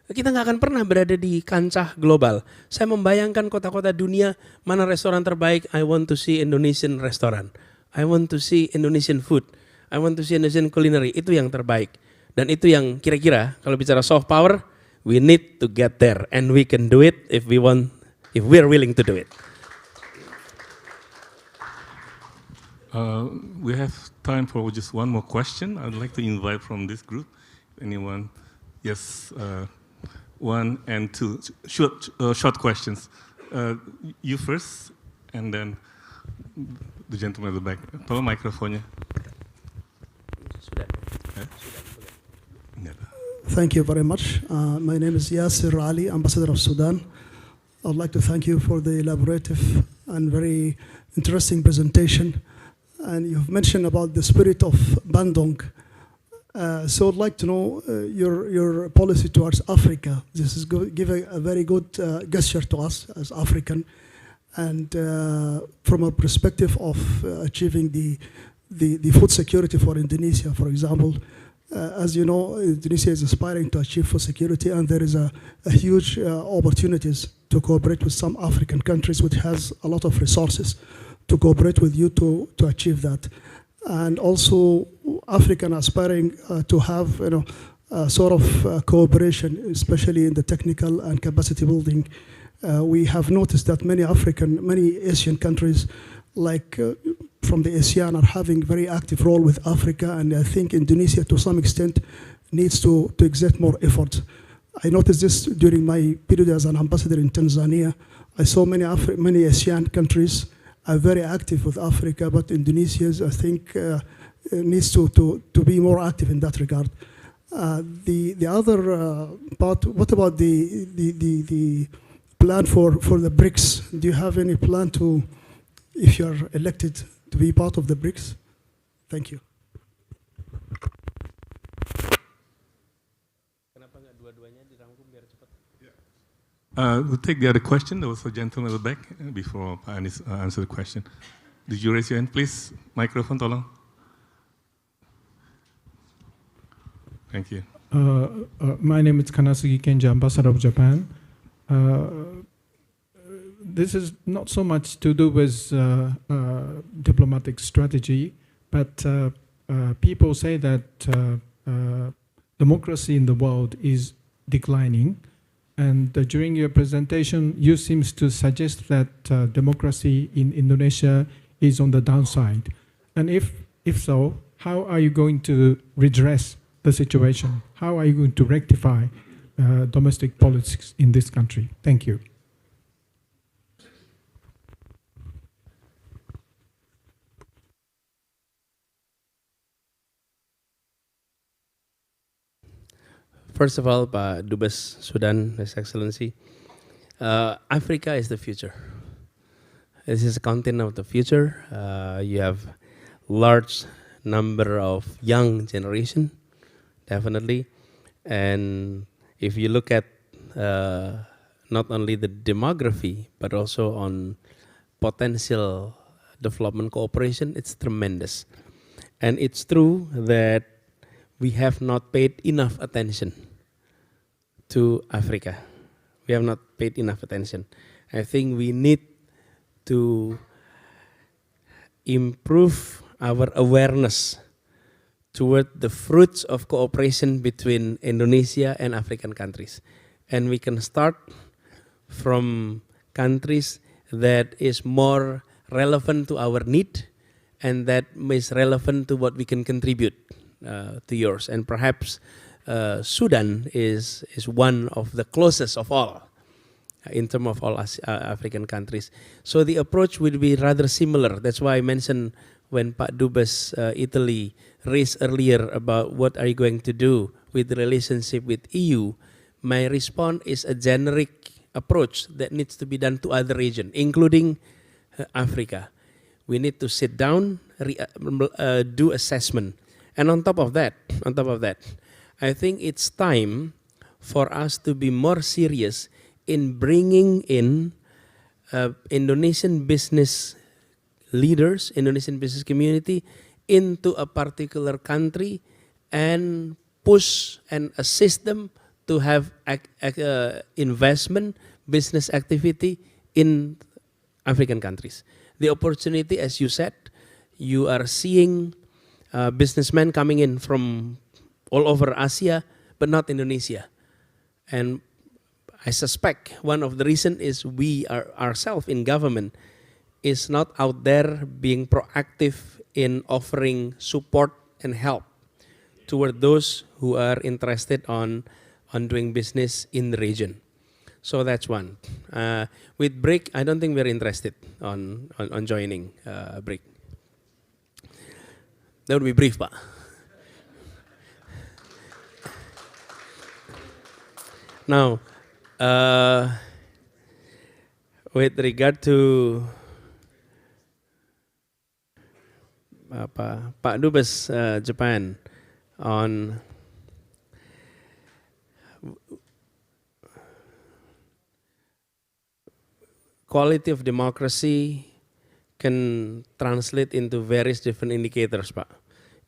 kita nggak akan pernah berada di kancah global. Saya membayangkan kota-kota dunia, mana restoran terbaik, I want to see Indonesian restaurant. I want to see Indonesian food. I want to see Indonesian culinary. Itu yang terbaik. Dan itu yang kira-kira kalau bicara soft power, we need to get there. And we can do it if we're willing to do it. We have time for just one more question. I'd like to invite from this group, anyone? Yes, 1 and 2, short questions. You first, and then the gentleman at the back. Tolong mikrofonnya. Sudah. Thank you very much. My name is Yasir Ali, Ambassador of Sudan. I'd like to thank you for the elaborative and very interesting presentation. And you've mentioned about the spirit of Bandung. So I'd like to know your policy towards Africa. This is giving a very good gesture to us as African. And from a perspective of achieving the food security for Indonesia, for example, as you know, Indonesia is aspiring to achieve food security, and there is a huge opportunities to cooperate with some African countries which has a lot of resources to cooperate with you to achieve that. And also, African aspiring to have sort of cooperation, especially in the technical and capacity building. We have noticed that many Asian countries, like from the ASEAN, are having very active role with Africa, and I think Indonesia, to some extent, needs to exert more effort. I noticed this during my period as an ambassador in Tanzania. I saw many ASEAN countries are very active with Africa, but Indonesia, I think, needs to be more active in that regard. The other part, what about the plan for the BRICS? Do you have any plan to, if you are elected, to be part of the BRICS? Thank you. We'll take the other question. There was a gentleman at the back before Anis answer the question. Did you raise your hand, please? Microphone, tolong. Thank you. My name is Kanasugi Kenji, Ambassador of Japan. This is not so much to do with diplomatic strategy, but people say that democracy in the world is declining. And during your presentation, you seem to suggest that democracy in Indonesia is on the downside. And if so, how are you going to redress the situation? How are you going to rectify domestic politics in this country? Thank you. First of all, Pak Dubes Sudan, His Excellency, Africa is the future. This is a continent of the future. You have large number of young generation, definitely. And if you look at not only the demography, but also on potential development cooperation, it's tremendous. And it's true that we have not paid enough attention to Africa. We have not paid enough attention. I think we need to improve our awareness toward the fruits of cooperation between Indonesia and African countries. And we can start from countries that is more relevant to our need and that is relevant to what we can contribute to yours. And perhaps Sudan is one of the closest of all in terms of all African countries. So the approach will be rather similar. That's why I mentioned when Pak Dubes Italy raised earlier about what are you going to do with the relationship with EU, my response is a generic approach that needs to be done to other regions, including Africa. We need to sit down, do assessment. And on top of that, I think it's time for us to be more serious in bringing in Indonesian business leaders, Indonesian business community into a particular country and push and assist them to have investment, business activity in African countries. The opportunity, as you said, you are seeing businessmen coming in from all over Asia, but not Indonesia. And I suspect one of the reasons is we are ourselves in government is not out there being proactive in offering support and help toward those who are interested on doing business in the region. So that's one. With BRIC, I don't think we're interested on joining BRIC. That would be brief, Pak. Now, with regard to Pak Dubes Japan on quality of democracy can translate into various different indicators, Pak.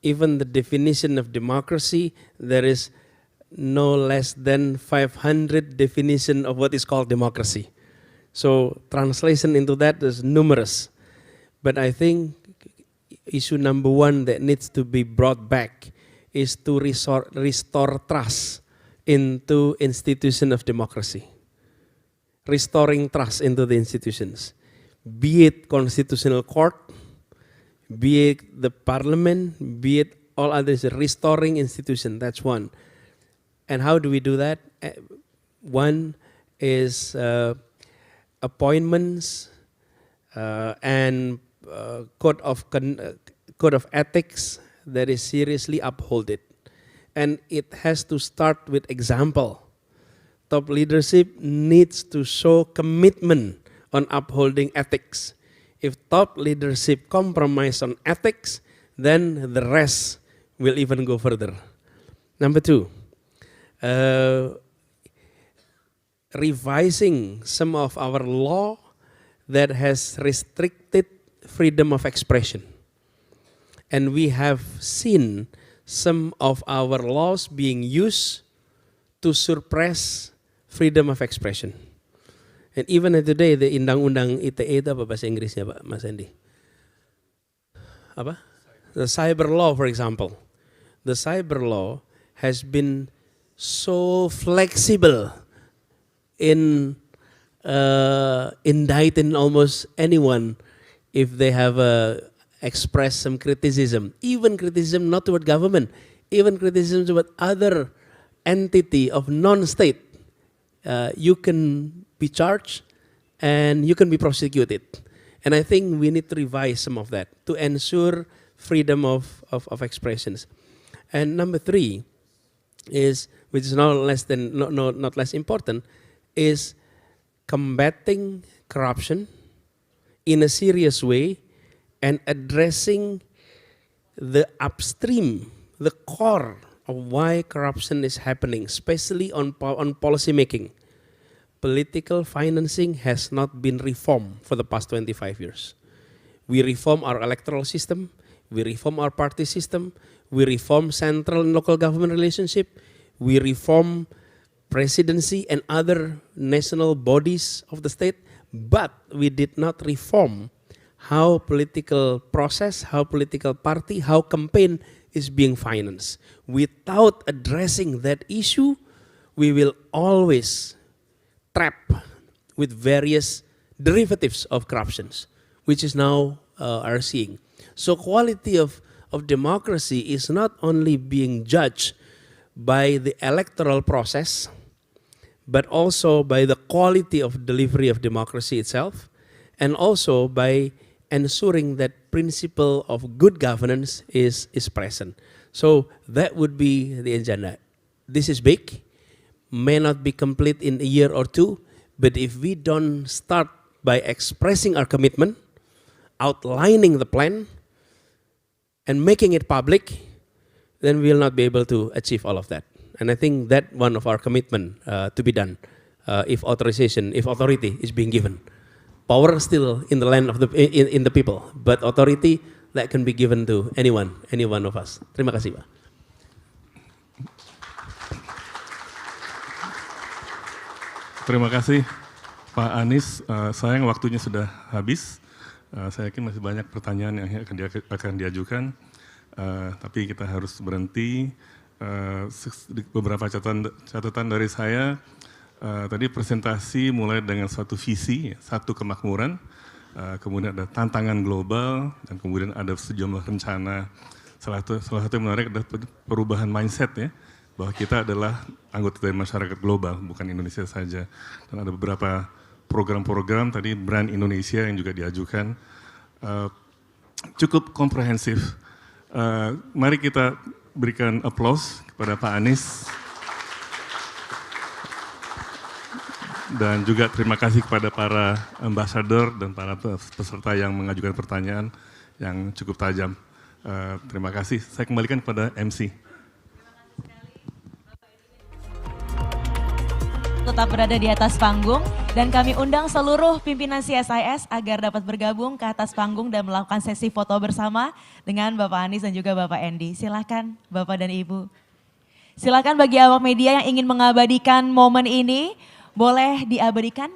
Even the definition of democracy, there is no less than 500 definition of what is called democracy. So translation into that is numerous. But I think issue number one that needs to be brought back is to restore trust into institution of democracy. Restoring trust into the institutions, be it constitutional court, be it the parliament, be it all others, restoring institution, that's one. And how do we do that? One is appointments and code of ethics that is seriously upholded. And it has to start with example. Top leadership needs to show commitment on upholding ethics. If top leadership compromise on ethics, then the rest will even go further. Number two, revising some of our law that has restricted freedom of expression. And we have seen some of our laws being used to suppress freedom of expression. And even today, the Undang-Undang ITE itu apa bahasa Inggrisnya, Pak Mas Andi? Apa? The cyber law, for example. The cyber law has been so flexible in indicting almost anyone if they have expressed some criticism. Even criticism not toward government, even criticism toward other entity of non-state. You can be charged and you can be prosecuted. And I think we need to revise some of that to ensure freedom of expressions. And number three is, which is not less important, is combating corruption in a serious way and addressing the upstream, the core of why corruption is happening, especially on policy making. Political financing has not been reformed for the past 25 years. We reform our electoral system, we reform our party system, we reform central and local government relationship, we reform presidency and other national bodies of the state, but we did not reform how political process, how political party, how campaign is being financed. Without addressing that issue, we will always trap with various derivatives of corruptions, which is now are seeing. So quality of democracy is not only being judged by the electoral process, but also by the quality of delivery of democracy itself, and also by ensuring that principle of good governance is present. So that would be the agenda. This is big, may not be complete in a year or two, but if we don't start by expressing our commitment, outlining the plan, and making it public, then we will not be able to achieve all of that. And I think that one of our commitment to be done if authority is being given. Power still in the land of in the people, but authority that can be given to any one of us. Terima kasih, Pak. Terima kasih Pak Anies. Sayang waktunya sudah habis. Saya yakin masih banyak pertanyaan yang akan diajukan, tapi kita harus berhenti. Beberapa catatan dari saya. Tadi presentasi mulai dengan suatu visi, satu kemakmuran, kemudian ada tantangan global, dan kemudian ada sejumlah rencana. Salah satu yang menarik adalah perubahan mindset ya, bahwa kita adalah anggota dari masyarakat global, bukan Indonesia saja. Dan ada beberapa program-program, tadi brand Indonesia yang juga diajukan, cukup komprehensif. Mari kita berikan aplaus kepada Pak Anies. Dan juga terima kasih kepada para ambassador dan para peserta yang mengajukan pertanyaan yang cukup tajam. Terima kasih. Saya kembalikan kepada MC. Tetap berada di atas panggung dan kami undang seluruh pimpinan CSIS agar dapat bergabung ke atas panggung dan melakukan sesi foto bersama dengan Bapak Anies dan juga Bapak Andy. Silakan Bapak dan Ibu. Silakan bagi awak media yang ingin mengabadikan momen ini, boleh diabadikan